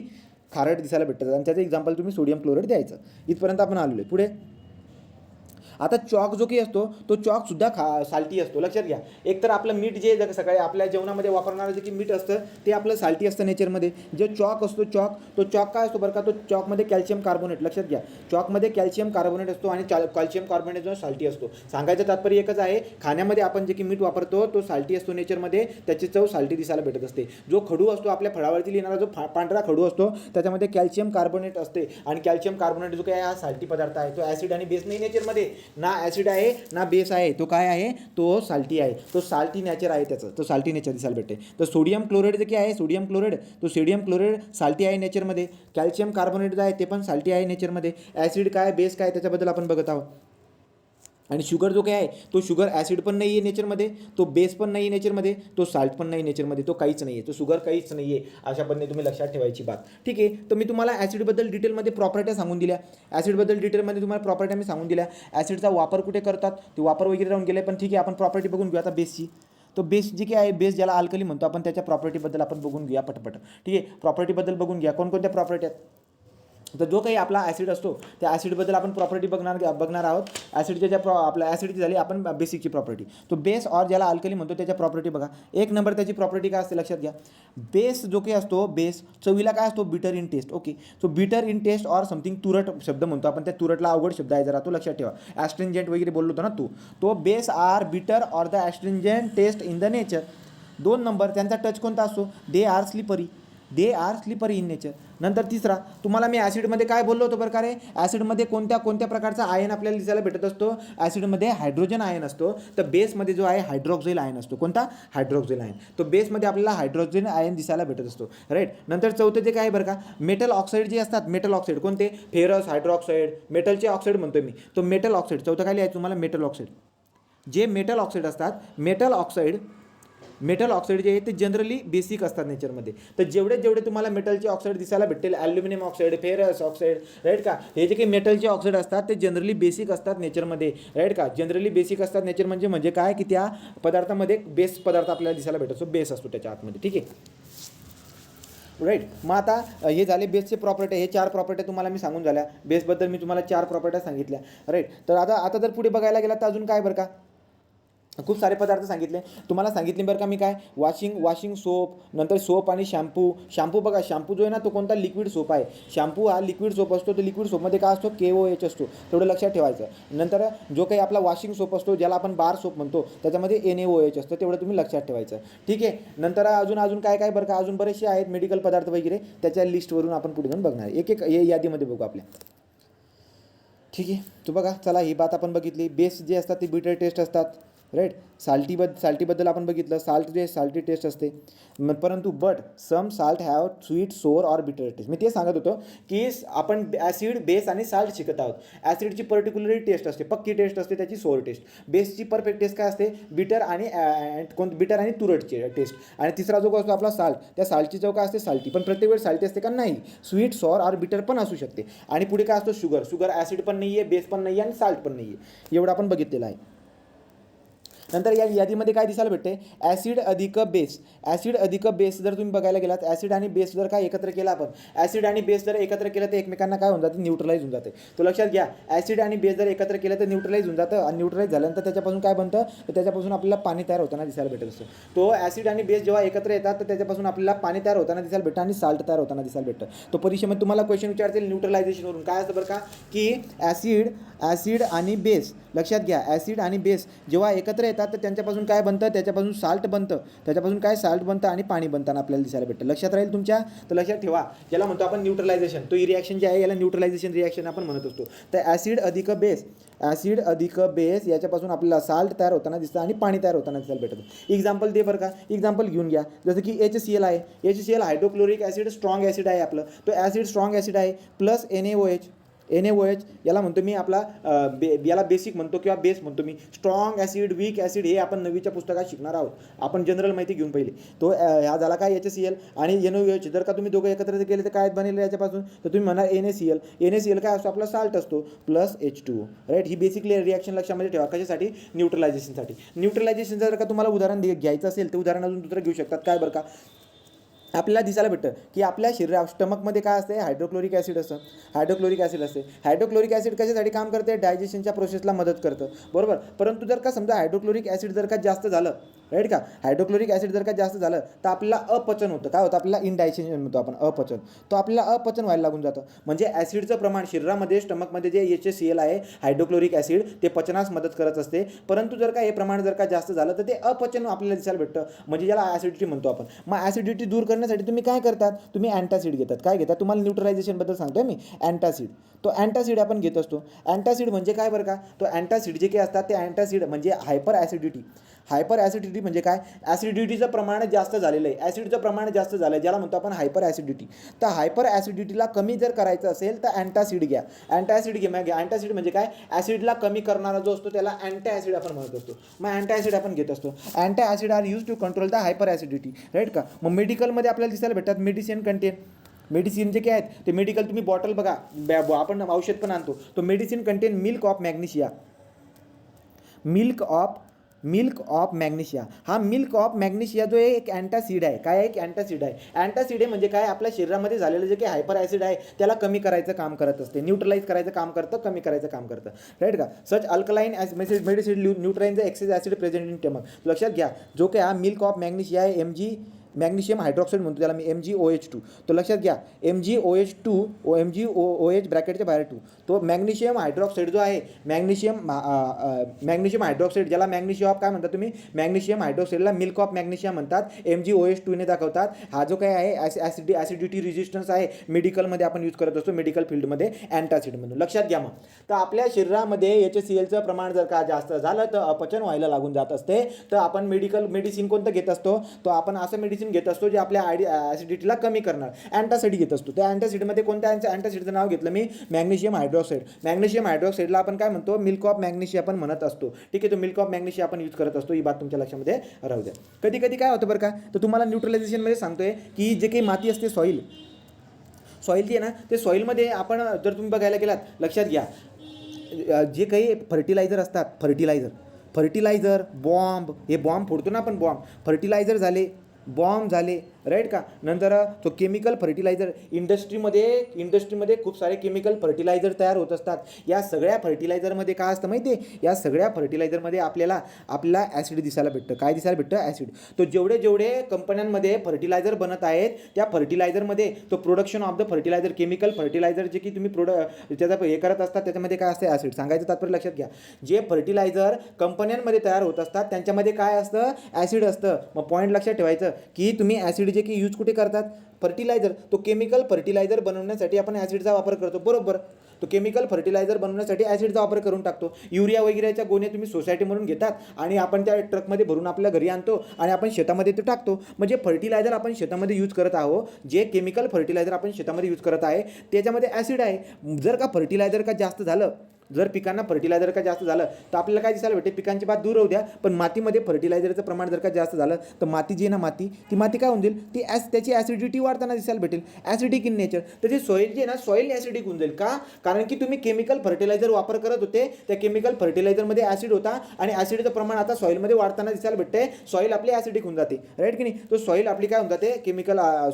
खारट दिसायला भेटतं, आणि त्याचं एक्झाम्पल तुम्ही सोडियम क्लोराईड द्यायचं. इथपर्यंत आपण आलेलो आहे. पुढे आता चॉक जो काही असतो तो चॉकसुद्धा साल्टी असतो. लक्षात घ्या, एक तर आपलं मीठ जे सकाळी आपल्या जेवणामध्ये वापरणारं जे की मीठ असतं ते आपलं साल्टी असतं नेचरमध्ये. जे चॉक असतो, तो चॉक काय असतो बरं का, तो चॉकमध्ये कॅल्शियम कार्बोनेट. लक्षात घ्या, चॉकमध्ये कॅल्शियम कार्बोनेट असतो, आणि कॅल्शियम कार्बोनेट जो साल्टी असतो. सांगायचं तात्पर्य एकच आहे, खाण्यामध्ये आपण जे की मीठ वापरतो तो साल्टी असतो नेचरमध्ये, त्याची चव साल्टी दिसायला भेटत असते. जो खडू असतो आपल्या फळावरती लिहिणारा जो पांढरा खडू असतो त्याच्यामध्ये कॅल्शियम कार्बोनेट असते, आणि कॅल्शियम कार्बोनेट जो काय हा साल्टी पदार्थ आहे, तो ॲसिड आणि बेस नाही नेचरमध्ये, ना ॲसिड आहे ना बेस आहे, तो काय आहे, तो साल्टी आहे. तो साल्टी नेचर आहे त्याचं, तो साल्टी नेचर दिसायला भेटते. तर सोडियम क्लोराईड जे काय आहे, सोडियम क्लोराईड साल्टी आहे नेचरमध्ये. कॅल्शियम कार्बोनेट जे आहे ते पण साल्टी आहे नेचरमध्ये. ॲसिड काय, बेस काय, त्याच्याबद्दल आपण बघत आहोत. आणि शुगर जो काय आहे, तो शुगर ॲसिड पण नाही आहे नेचरमध्ये, तो बेस पण नाही आहे नेचरमध्ये, तो साल्ट पण नाही नेचरमध्ये, तो काहीच नाही आहे, तो शुगर काहीच नाही आहे. अशा पद्धतीने तुम्ही लक्षात ठेवायची बात. ठीक आहे, तर मी तुम्हाला ॲसिडबद्दल डिटेलमध्ये प्रॉपर्ट्या सांगून दिल्या. ॲसिडबद्दल डिटेलमध्ये तुम्हाला प्रॉपर्ट्या मी सांगून दिल्या. ॲसिडचा वापर कुठे करतात ते वापर वगैरे राहून गेले, पण ठीक आहे, आपण प्रॉपर्टी बघून घेऊ आता बेसची. तो बेस जी काय आहे, बेस ज्याला अल्कली म्हणतो आपण, त्याच्या प्रॉपर्टीबद्दल आपण बघून घेऊया पटपट. ठीक आहे, प्रॉपर्टीबद्दल बघून घ्या, कोणकोणत्या प्रॉपर्टी आहेत. तर जो काही आपला ॲसिड असतो त्या ॲसिडबद्दल आपण प्रॉपर्टी बघणार आहोत. ॲसिडच्या ज्या आपल्या ॲसिडची झाली, आपण बेसिकची प्रॉपर्टी. तो बेस और ज्याला अल्कली म्हणतो त्याच्या प्रॉपर्टी बघा. एक नंबर त्याची प्रॉपर्टी काय असते लक्षात घ्या. बेस जो काही असतो, बेस चवीला काय असतो, bitter in taste. Okay, so bitter in taste और समथिंग, तुरट शब्द म्हणतो आपण, त्या तुरटला अवघड शब्द आहे जरा, तो लक्षात ठेवा. ॲस्ट्रिंजेंट वगैरे बोललो होतो ना तो base are bitter or the astringent taste in the nature. 2 number त्यांचा टच कोणता असतो, they are slippery in nature. नंतर तिसरा, तुम्हाला मी ॲसिडमध्ये काय बोललो होतो प्रकारे, ॲसिडमध्ये कोणत्या प्रकारचा आयन आपल्याला दिसायला भेटत असतो, ॲसिडमध्ये हायड्रोजन आयन असतो. तर बेसमध्ये जो आहे हायड्रॉक्झाईल आयन असतो. कोणता, हायड्रॉक्झाईल आयन. तो बेसमध्ये आपल्याला हायड्रोजन आयन दिसायला भेटत असतो, राईट. नंतर चौथं जे काय बरं का, मेटल ऑक्साईड जे असतात, मेटल ऑक्साईड कोणते, फेरस हायड्रॉक्साईड, मेटलचे ऑक्साईड म्हणतोय मी, तो मेटल ऑक्साईड. चौथं काय लिहायचं तुम्हाला, मेटल ऑक्साईड. जे मेटल ऑक्साईड असतात, मेटल ऑक्साईड जे आहे ते जनरली बेसिक असतात नेचरमध्ये. तर जेवढे तुम्हाला मेटलचे ऑक्साईड दिसायला भेटेल, aluminium oxide, ferrous oxide, right का, हे जे काही मेटलचे ऑक्साईड असतात ते जनरली बेसिक असतात नेचरमध्ये, राईट का. जनरली बेसिक असतात नेचर म्हणजे काय की त्या पदार्थामध्ये बेस पदार्थ आपल्याला दिसायला भेटतो, बेस असतो त्याच्या आतमध्ये. ठीक आहे, राईट. मग आता हे झाले बेसचे प्रॉपर्टी. हे 4 प्रॉपर्ट्या तुम्हाला मी सांगून झाल्या. बेसबद्दल मी तुम्हाला 4 प्रॉपर्ट्या सांगितल्या, राईट. तर आता जर पुढे बघायला गेला तर अजून काय बरं का, खूप सारे पदार्थ सांगितले तुम्हाला, सांगितले बरं का मी काय, वॉशिंग सोप, नंतर सोप आणि शॅम्पू बघा. शॅम्पू जो आहे ना तो कोणता, लिक्विड सोप आहे. शॅम्पू हा लिक्विड सोप असतो. तो लिक्विड सोपमध्ये काय असतो, KOH असतो, तेवढं लक्षात ठेवायचं. नंतर जो काही आपला वॉशिंग सोप असतो, ज्याला आपण बार सोप म्हणतो, त्याच्यामध्ये NaOH असतं, तेवढं तुम्ही लक्षात ठेवायचं. ठीक आहे. नंतर अजून काय बरं का, अजून बरेचसे आहेत मेडिकल पदार्थ वगैरे, त्याच्या लिस्टवरून आपण पुढे जाऊन बघणार, एक यादीमध्ये बघू आपल्या. ठीक आहे, तो बघा, चला ही बात आपण बघितली. बेस जे असतात ते बिटर टेस्ट असतात, राईट. साल्टीबद्दल आपण बघितलं, साल्ट जे साल्टी टेस्ट असते, परंतु but some salt have sweet, sour और बिटर टेस्ट. मी ते सांगत होतो की आपण ॲसिड, बेस आणि साल्ट शिकत आहोत. ॲसिडची पर्टिक्युलरली टेस्ट असते, पक्की टेस्ट असते त्याची, सोअर टेस्ट. बेसची परफेक्ट टेस्ट काय असते, बिटर आणि तुरटची टेस्ट. आणि तिसरा जो असतो आपला साल्ट, त्या साल्टची चव काय असते, साल्टी. पण प्रत्येक वेळ साल्टी असते का, नाही, स्वीट, सॉर और बिटर पण असू शकते. आणि पुढे काय असतो, शुगर ॲसिड पण नाही आहे, बेस पण नाही आहे, आणि साल्ट पण नाही आहे. एवढं आपण बघितलेलं आहे. नंतर या यादीमध्ये काय दिसायला भेटते, ॲसिड अधिक बेस जर तुम्ही बघायला गेलात, ॲसिड आणि बेस जर काय एकत्र केला आपण, ॲसिड आणि बेस जर एकत्र केलं तर एकमेकांना काय होऊन जातं, न्यूट्रलाइज होऊन जाते. तो लक्षात घ्या, ॲसिड आणि बेस जर एकत्र केलं तर न्यूट्रलाइज होऊन जातं, आणि न्यूट्रलाइज झाल्यानंतर त्याच्यापासून काय बनतं, तर त्याच्यापासून आपल्याला पाणी तयार होताना दिसायला भेटत असतं. तो ॲसिड आणि बेस जेव्हा एकत्र येतात तर त्याच्यापासून आपल्याला पाणी तयार होताना दिसायला भेटतं, आणि साल्ट तयार होताना दिसायला भेटतं. तो परीक्षेमध्ये तुम्हाला क्वेश्चन विचारतील न्यूट्रलायझेशनवरून, काय असतं बरं का, की ॲसिड आणि बेस, लक्षात घ्या, ॲसिड आणि बेस जेव्हा एकत्र येतात तर त्यांच्यापासून काय बनतं, त्याच्यापासून साल्ट बनतं, आणि पाणी बनताना आपल्याला दिसायला भेटतं. लक्षात राहील तुमच्या. तर लक्षात ठेवा, याला म्हणतो आपण न्यूट्रलायझेशन. तो ही रिॲक्शन जी आहे याला न्यूट्रलायझेशन रिॲक्शन आपण म्हणत असतो. तर ॲसिड अधिक बेस, ॲसिड अधिक बेस याच्यापासून आपल्याला साल्ट तयार होताना दिसतं आणि पाणी तयार होताना दिसायला भेटतं. एक्झाम्पल दे बरं का, एक्झाम्पल घेऊन घ्या. जसं की HCl आहे. HCl hydrochloric acid strong acid आहे आपलं. तो ॲसिड स्ट्रॉंग ॲसिड आहे प्लस NaOH याला म्हणतो मी आपला याला बेसिक म्हणतो किंवा बेस म्हणतो मी. स्ट्रॉंग ॲसिड, वीक ॲसिड हे आपण नवीच्या पुस्तकात शिकणार आहोत. आपण जनरल माहिती घेऊन पहिली. तो ह्या झाला काय HCl आणि NaOH. जर का तुम्ही दोघं एकत्र केले तर काय बनेल याच्यापासून, तर तुम्ही म्हणा NaCl काय असतो आपला साल्ट असतो प्लस H2O, राईट. ही बेसिकली रिॲक्शन लक्षामध्ये ठेवा. कशासाठी? न्यूट्रलायझेशनसाठी. न्यूट्रलायझेशन जर का तुम्हाला उदाहरण घ्यायचं असेल तर उदाहरण अजून दुसरं घेऊ शकतात. काय बरं का, आपल्याला दिसायला भेटतं की आपल्या शरीरात स्टमकमध्ये काय असते? हायड्रोक्लोरिक ॲसिड असतं. हायड्रोक्लोरिक ॲसिड कशासाठी काम करते? डायजेशनच्या प्रोसेसला मदत करतं, बरोबर. परंतु जर का समजा हायड्रोक्लोरिक ॲसिड जर का जास्त झालं, राईट का, हायड्रोक्लोरिक ॲसिड जर का जास्त झालं तर आपल्याला अपचन होतं. काय होतं? आपल्याला इनडायजेशन म्हणतो आपण, अपचन. तो आपल्याला अपचन व्हायला लागून जातं. म्हणजे ॲसिडचं प्रमाण शरीरामध्ये स्टमकमध्ये जे HCl आहे हायड्रोक्लोरिक ॲसिड ते पचनास मदत करत असते. परंतु जर का हे प्रमाण जर का जास्त झालं तर ते अपचन आपल्याला दिसायला भेटतं, म्हणजे ज्याला ॲसिडिटी म्हणतो आपण. मग ॲसिडिटी दूर करण्यासाठी तुम्ही काय करतात? तुम्ही अँटासिड घेतात. काय घेतात? तुम्हाला न्यूट्रलायझेशनबद्दल सांगतोय मी. अँटासिड, तो अँटासिड आपण घेत असतो. अँटासिड म्हणजे काय बरं का, तो अँटासिड जे काही असतात ते अँटासिड म्हणजे हायपर ॲसिडिटी म्हणजे काय? ॲसिडिटीचं प्रमाण जास्त झालेलं आहे, ॲसिडचं प्रमाण जास्त झालं आहे, ज्याला म्हणतो आपण हायपर ॲसिडिटी. तर हायपर ॲसिडिटीला कमी जर करायचं असेल तर अँटासिड घ्या. अँटासिड म्हणजे काय? ॲसिडला कमी करणारा जो असतो त्याला अँटासिड आपण म्हणत असतो. मग अँटासिड आपण घेत असतो. Antacid are use to control the hyper acidity, right का. मग मेडिकलमध्ये आपल्याला दिसायला भेटतात मेडिसिन जे काय आहेत ते मेडिकल तुम्ही बॉटल बघा, आपण औषध पण आणतो, तो medicine content milk of magnesia. हा मिल्क ऑफ मॅग्नेशिया जो एक अँटासिड आहे. काय आहे? एक अँटासिड आहे म्हणजे काय? आपल्या शरीरामध्ये झालेलं जे काही हायपर ॲसिड आहे त्याला कमी करायचं काम करत असते, न्यूट्रलाइज करायचं काम करतं, कमी करायचं काम करतं, राईट का. Such alkaline medicine neutralise excess acid present in stomach. लक्षात घ्या, जो काय हा मिल्क ऑफ मॅग्नेशिया आहे, मॅग्नेशियम हायड्रॉक्साईड म्हणतो त्याला मी, MgOH2. तो लक्षात घ्या, MgOH ब्रॅकेटच्या बाहेर 2. तो मॅग्नेशियम हायड्रॉक्साईड जो आहे, मॅग्नेशियम हायड्रॉक्साईड, ज्याला मॅग्नेशियम ऑफ काय म्हणतात तुम्ही? मॅग्नेशियम हायड्रॉक्साईडला मिल्क ऑफ मॅग्नेशियम म्हणतात, MgOH2 ने दाखवतात. हा जो काय आहे ॲसिडिटी रेजिस्टन्स आहे, मेडिकलमध्ये आपण यूज करत असतो, मेडिकल फील्डमध्ये अँटासिड म्हणून. लक्षात घ्या. मग तर आपल्या शरीरामध्ये HClचं प्रमाण जर का जास्त झालं तर अपचन व्हायला लागून जात असते. तर आपण मेडिसिन कोणतं घेत असतो? तो आपण असं मेडिसिन घेत असतो जे आपल्या ॲसिडिटीला कमी करणार, अँटासिड घेत असतो. त्या अँटासिडमध्ये कोणत्या अँटासिडचं नाव घेतलं मी? मॅग्नेशियम हायड्रॉक्साईडला आपण काय म्हणतो? मिल्क ऑफ मॅग्नेशिया आपण म्हणत असतो, ठीक आहे. तो मिल्क ऑफ मॅग्नेशिया आपण यूज करत असतो. ही बात तुमच्या लक्षामध्ये राहू द्या. कधी कधी काय होतं बरं का, तर तुम्हाला न्यूट्रलायझेशनमध्ये सांगतोय की जे काही माती असते, सॉईल जी आहे ना, ते सॉईलमध्ये आपण जर तुम्ही बघायला गेलात, लक्षात घ्या, जे काही फर्टिलायझर असतात, फर्टिलायझर बॉम्ब, हे बॉम्ब फोडतो ना आपण, फर्टिलायझर झाले, बॉम्ब झाले, राईट का. नंतर तो केमिकल फर्टिलायझर, इंडस्ट्रीमध्ये खूप सारे केमिकल फर्टिलायझर तयार होत असतात. या सगळ्या फर्टिलायझरमध्ये काय असतं माहिती आहे? या सगळ्या फर्टिलायझरमध्ये आपल्याला ॲसिड दिसायला भेटतं. काय दिसायला भेटतं? ॲसिड. तो जेवढे कंपन्यांमध्ये फर्टिलायझर बनत आहेत त्या फर्टिलायझरमध्ये तो production of the fertiliser, chemical fertiliser जे की तुम्ही त्याचा हे करत असतात, त्याच्यामध्ये काय असते? ॲसिड. सांगायचं तात्पर्य लक्षात घ्या, जे फर्टिलायझर कंपन्यांमध्ये तयार होत असतात त्यांच्यामध्ये काय असतं? ॲसिड असतं. मग पॉईंट लक्षात ठेवायचं की तुम्ही ॲसिड जे की यूज कुठे करतात? फर्टिलायझर. तो केमिकल फर्टिलायझर बनवण्यासाठी आपण ॲसिडचा वापर करतो, बरोबर. तो केमिकल फर्टिलायझर बनवण्यासाठी ॲसिडचा वापर करून टाकतो. युरिया वगैरेच्या गोण्या तुम्ही सोसायटीमधून घेतात आणि आपण त्या ट्रकमध्ये भरून आपल्या घरी आणतो आणि आपण शेतामध्ये ते टाकतो. म्हणजे फर्टिलायझर आपण शेतामध्ये यूज करत आहोत, जे केमिकल फर्टिलायझर आपण शेतामध्ये यूज करत आहे त्याच्यामध्ये ॲसिड आहे. जर का फर्टिलायझर का जास्त झालं, जर पिकांना फर्टिलायझर का जास्त झालं तर आपल्याला काय दिसायला भेटते? पिकांची बात दूर राहू द्या, पण मातीमध्ये फर्टिलायझरचं प्रमाण जर का जास्त झालं तर माती जी आहे ना, ती माती काय होऊन जाईल? त्याची ॲसिडिटी वाढताना दिसायला भेटेल, ॲसिडिक इन नेचर. तर जे सॉईल जे आहे ना, सॉईल ॲसिडिक होऊन जाईल. का? कारण की तुम्ही केमिकल फर्टिलायझर वापर करत होते, त्या केमिकल फर्टिलायझरमध्ये ॲसिड होता आणि ॲसिडचं प्रमाण आता सॉईलमध्ये वाढताना दिसायला भेटते. सॉईल आपली ॲसिडिक होऊन जाते, राईट की नाही. तो सॉईल आपली काय होऊन जाते?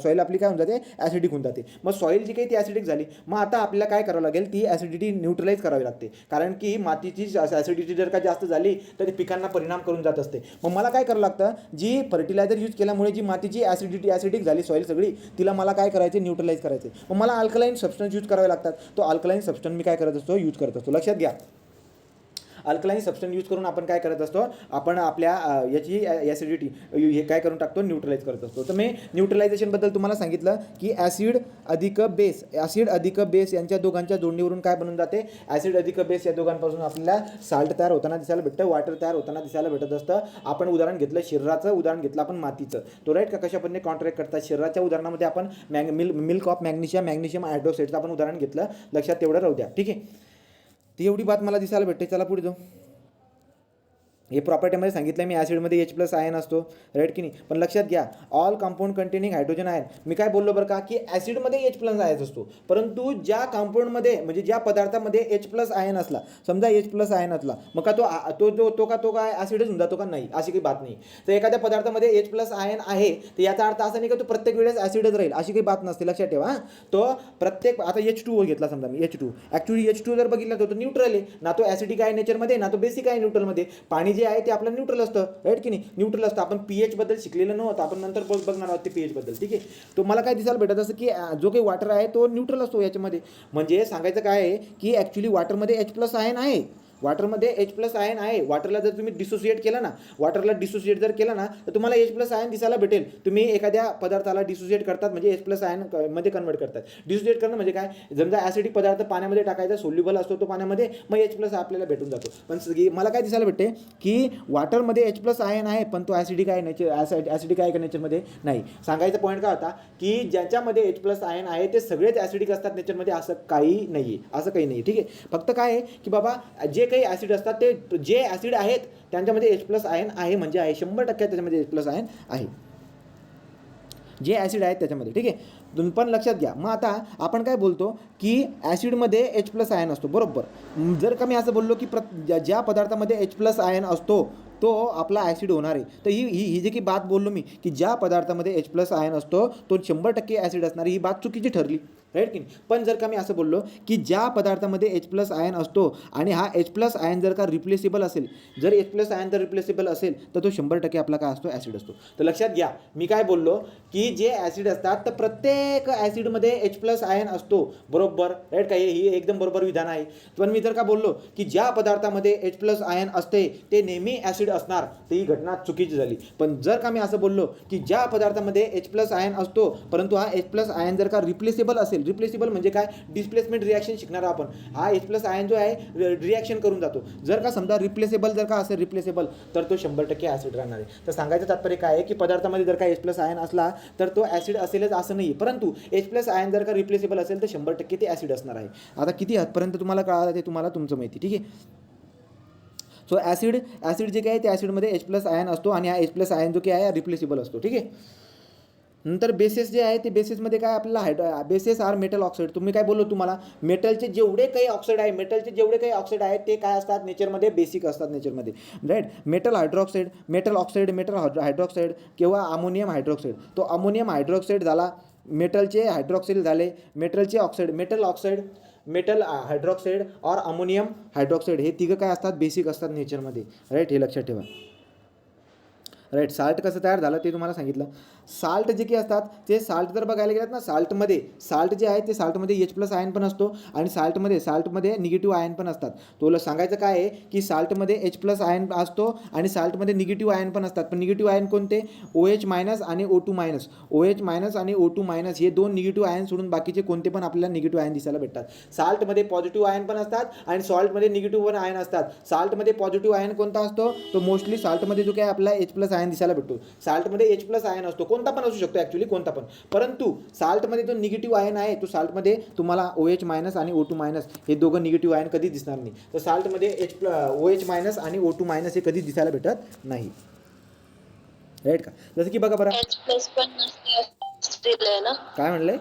सॉईल आपली काय होऊन जाते? ॲसिडिक होऊन जाते. मग सॉईल जी काही ती ॲसिडिक झाली, मग आता आपल्याला काय करावं लागेल? ती ॲसिडिटी न्यूट्रलाइज करावी लागते. कारण की मातीची ॲसिडिटी जर का जास्त झाली तर ते पिकांना परिणाम करून जात असते. मग मला काय करावं लागतं? जी फर्टिलायझर यूज केल्यामुळे जी मातीची ॲसिडिक झाली सॉईल सगळी, तिला मला काय करायचं? न्यूट्रलाइज करायचं. मग मला अल्कलाइन सबस्टन्स यूज करावे लागतात. तो अल्कलाइन सबस्टन्स मी काय करत असतो? यूज करत असतो. लक्षात घ्या, अल्कलाईन सबस्टन्स यूज करून आपण काय करत असतो, आपण आपल्या याची ॲसिडिटी हे काय करून टाकतो, न्यूट्रलाइज करत असतो. तर मी न्यूट्रलायझेशनबद्दल तुम्हाला सांगितलं की ॲसिड अधिक बेस यांच्या दोघांच्या जोडणीवरून काय बनून जाते, ॲसिड अधिक बेस या दोघांपासून आपल्याला साल्ट तयार होताना दिसायला भेटतं, वॉटर तयार होताना दिसायला भेटत असतं. आपण उदाहरण घेतलं शरीराचं, उदाहरण घेतलं आपण मातीचं, तो राईट का कशा पद्धतीने कॉन्ट्रॅक्ट करतात. शरीराच्या उदाहरणामध्ये आपण मिल्क ऑफ मॅग्नेशियम हायड्रॉक्साईडचं आपण उदाहरण घेतलं, लक्षात तेवढं राहू द्या. ठीक आहे, ती एवढी बात मला दिसायला भेटते. चला पुढे जाऊ. हे प्रॉपर्टीमध्ये सांगितलं मी ॲसिडमध्ये H+ आयन असतो, राईट की नाही. पण लक्षात घ्या all compound containing hydrogen ion, मी काय बोललो बरं का की ॲसिडमध्ये H+ आयन असतो, परंतु ज्या कंपाऊंडमध्ये म्हणजे ज्या पदार्थामध्ये H+ आयन असला, समजा H+ आयन असला, मग का तो काय ॲसिडच होऊन जातो का, नाही, अशी काही बात नाही. तर एखाद्या पदार्थामध्ये H+ आयन आहे तर याचा अर्थ असा नाही का तो प्रत्येक वेळेस ॲसिडच राहील, अशी काही बात नसते, लक्षात ठेवा. तो प्रत्येक आता H2 घेतला समजा मी, H2 ॲक्च्युली H2 जर बघितला तो न्यूट्रल आहे ना, तो ॲसिडिक आहे नेचरमध्ये ना, तो बेसिक आहे न्यूट्रलमध्ये. पाणी जे आहे ते आपलं न्यूट्रल असतं, राईट की नाही, न्यूट्रल असतं. आपण pH बद्दल शिकलेलं नव्हतं, आपण नंतर बघणार आहोत ते pH बद्दल. ठीक आहे, तो मला काय दिसायला भेटत असं की जो काही वॉटर आहे तो न्यूट्रल असतो याच्यामध्ये. म्हणजे सांगायचं काय आहे की ॲक्च्युली वॉटरमध्ये H+ आयन आहे, वॉटरमध्ये H+ आयन आहे. वॉटरला जर तुम्ही डिसोसिएट केला ना, वॉटरला डिसोसिएट जर केला ना, तर तुम्हाला H+ आयन दिसायला भेटेल. तुम्ही एखाद्या पदार्थाला डिसोसिएट करतात म्हणजे H+ आयन मध्ये कन्वर्ट करतात. डिसोसिएट करणं म्हणजे काय, समजा ॲसिडिक पदार्थ पाण्यामध्ये टाकायचा, सोल्युबल असतो तो पाण्यामध्ये, मग H+ आपल्याला भेटून जातो. पण मला काय दिसायला भेटते की वॉटरमध्ये H+ आयन आहे, पण तो ॲसिडिक आहे ॲसिडिक आहे का नेचरमध्ये, नाही. सांगायचा पॉईंट काय होता की ज्याच्यामध्ये H+ आयन आहे ते सगळेच ॲसिडिक असतात नेचरमध्ये, असं काही नाही आहे, असं काही नाही. ठीक आहे, फक्त काय आहे की बाबा जे काही ॲसिड असतात ते जे ॲसिड आहेत त्यांच्यामध्ये H+ आयन आहे, म्हणजे आहे 100% त्याच्यामध्ये H+ आयन आहे जे ॲसिड आहेत त्याच्यामध्ये. ठीक आहे, तुम्ही पण लक्षात घ्या. मग आता आपण काय बोलतो की ॲसिडमध्ये H+ आयन असतो, बरोबर. जर का मी असं बोललो की ज्या पदार्थामध्ये H+ आयन असतो तो आपला ॲसिड होणार आहे, तर ही जी की बात बोललो मी की ज्या पदार्थामध्ये H+ आयन असतो तो 100% ॲसिड असणार, ही बात चुकीची ठरली, राईट की नाही. पण जर का मी असं बोललो की ज्या पदार्थामध्ये H+ आयन असतो आणि हा H+ आयन जर का रिप्लेसेबल असेल, जर H+ आयन जर रिप्लेसेबल असेल तर तो 100% आपला काय असतो, ॲसिड असतो. तर लक्षात घ्या मी काय बोललो की जे ॲसिड असतात तर प्रत्येक ॲसिडमध्ये H+ आयन असतो, बरोबर, राईट का, ही एकदम बरोबर विधान आहे. पण मी जर का बोललो की ज्या पदार्थामध्ये H+ आयन असते ते नेहमी ॲसिड असणार, तर ही घटना चुकीची झाली. पण जर का मी असं बोललो की ज्या पदार्थामध्ये H+ आयन असतो परंतु हा H+ आयन जर का रिप्लेसेबल असेल, रिप्लेसेबल म्हणजे काय, डिस्प्लेसमेंट रिॲक्शन शिकणार आपण. हा H+ आयन जो आहे रिॲक्शन करून जातो. जर का समजा रिप्लेसेबल जर का असेल रिप्लेसेबल तर तो 100% ॲसिड राहणार आहे. तर सांगायचं तात्पर्य काय आहे की पदार्थामध्ये जर का H+ आयन असला तर तो ॲसिड असेलच असं नाही, परंतु H+ आयन जर का रिप्लेसेबल असेल तर 100% ते ॲसिड असणार आहे. आता किती हदपर्यंत तुम्हाला कळालं ते तुम्हाला तुमचं माहिती. ठीक आहे, सो ॲसिड जे काय आहे ते ॲसिडमध्ये H+ आयन असतो आणि हा H+ आयन जो काय आहे रिप्लेसेबल असतो. ठीक आहे, नंतर बेसेस जे आहे ते बेसेसमध्ये काय आपल्याला बेसेस आर मेटल ऑक्साईड. तुम्ही काय बोललो तुम्हाला, मेटलचे जेवढे काही ऑक्साईड आहे ते काय असतात नेचरमध्ये, बेसिक असतात नेचरमध्ये, राईट. मेटल ऑक्साईड किंवा अमोनियम हायड्रॉक्साईड. तो अमोनियम हायड्रॉक्साईड झाला, मेटलचे हायड्रॉक्साईड झाले, मेटलचे ऑक्साईड, मेटल हायड्रॉक्साईड और अमोनियम हायड्रॉक्साईड, हे तिघं काय असतात, बेसिक असतात नेचरमध्ये, राईट. हे लक्षात ठेवा, राईट. साल्ट कसं तयार झालं ते तुम्हाला सांगितलं. साल्ट जे काही असतात ते साल्ट जर बघायला गेलात ना, साल्ट जे आहे ते साल्टमध्ये H+ आयन पण असतो आणि साल्टमध्ये निगेटिव्ह आयन पण असतात. तुला सांगायचं काय आहे की साल्टमध्ये H+ आयन असतो आणि साल्टमध्ये निगेटिव्ह आयन पण असतात. पण निगेटिव्ह आयन कोणते, OH- आणि O2- आणि O2- हे दोन निगेटिव्ह आयन सोडून बाकीचे कोणते पण आपल्याला निगेटिव्ह आयन दिसायला भेटतात. साल्टमध्ये पॉझिटिव्ह आयन पण असतात आणि सॉल्टमध्ये निगेटिव्ह आयन असतात. साल्टमध्ये पॉझिटिव्ह आयन कोणता असतो, तो मोस्टली साल्टमध्ये जो काय आपला H+ आयन दिसायला भेटतो. साल्टमध्ये H+ आयन असतो, कोणता पण असू शकतो ॲक्च्युली, कोणता पण. परंतु साल्टमध्ये जो निगेटिव्ह आयन आहे तो साल्टमध्ये तुम्हाला OH- आणि O2- हे दोघं निगेटिव्ह आयन कधी दिसणार नाही. तर साल्टमध्ये OH- आणि O2- हे कधी दिसायला भेटत नाही, राईट का. जसं की बघा बरं, H+ पण नसते ना, काय म्हणलंय,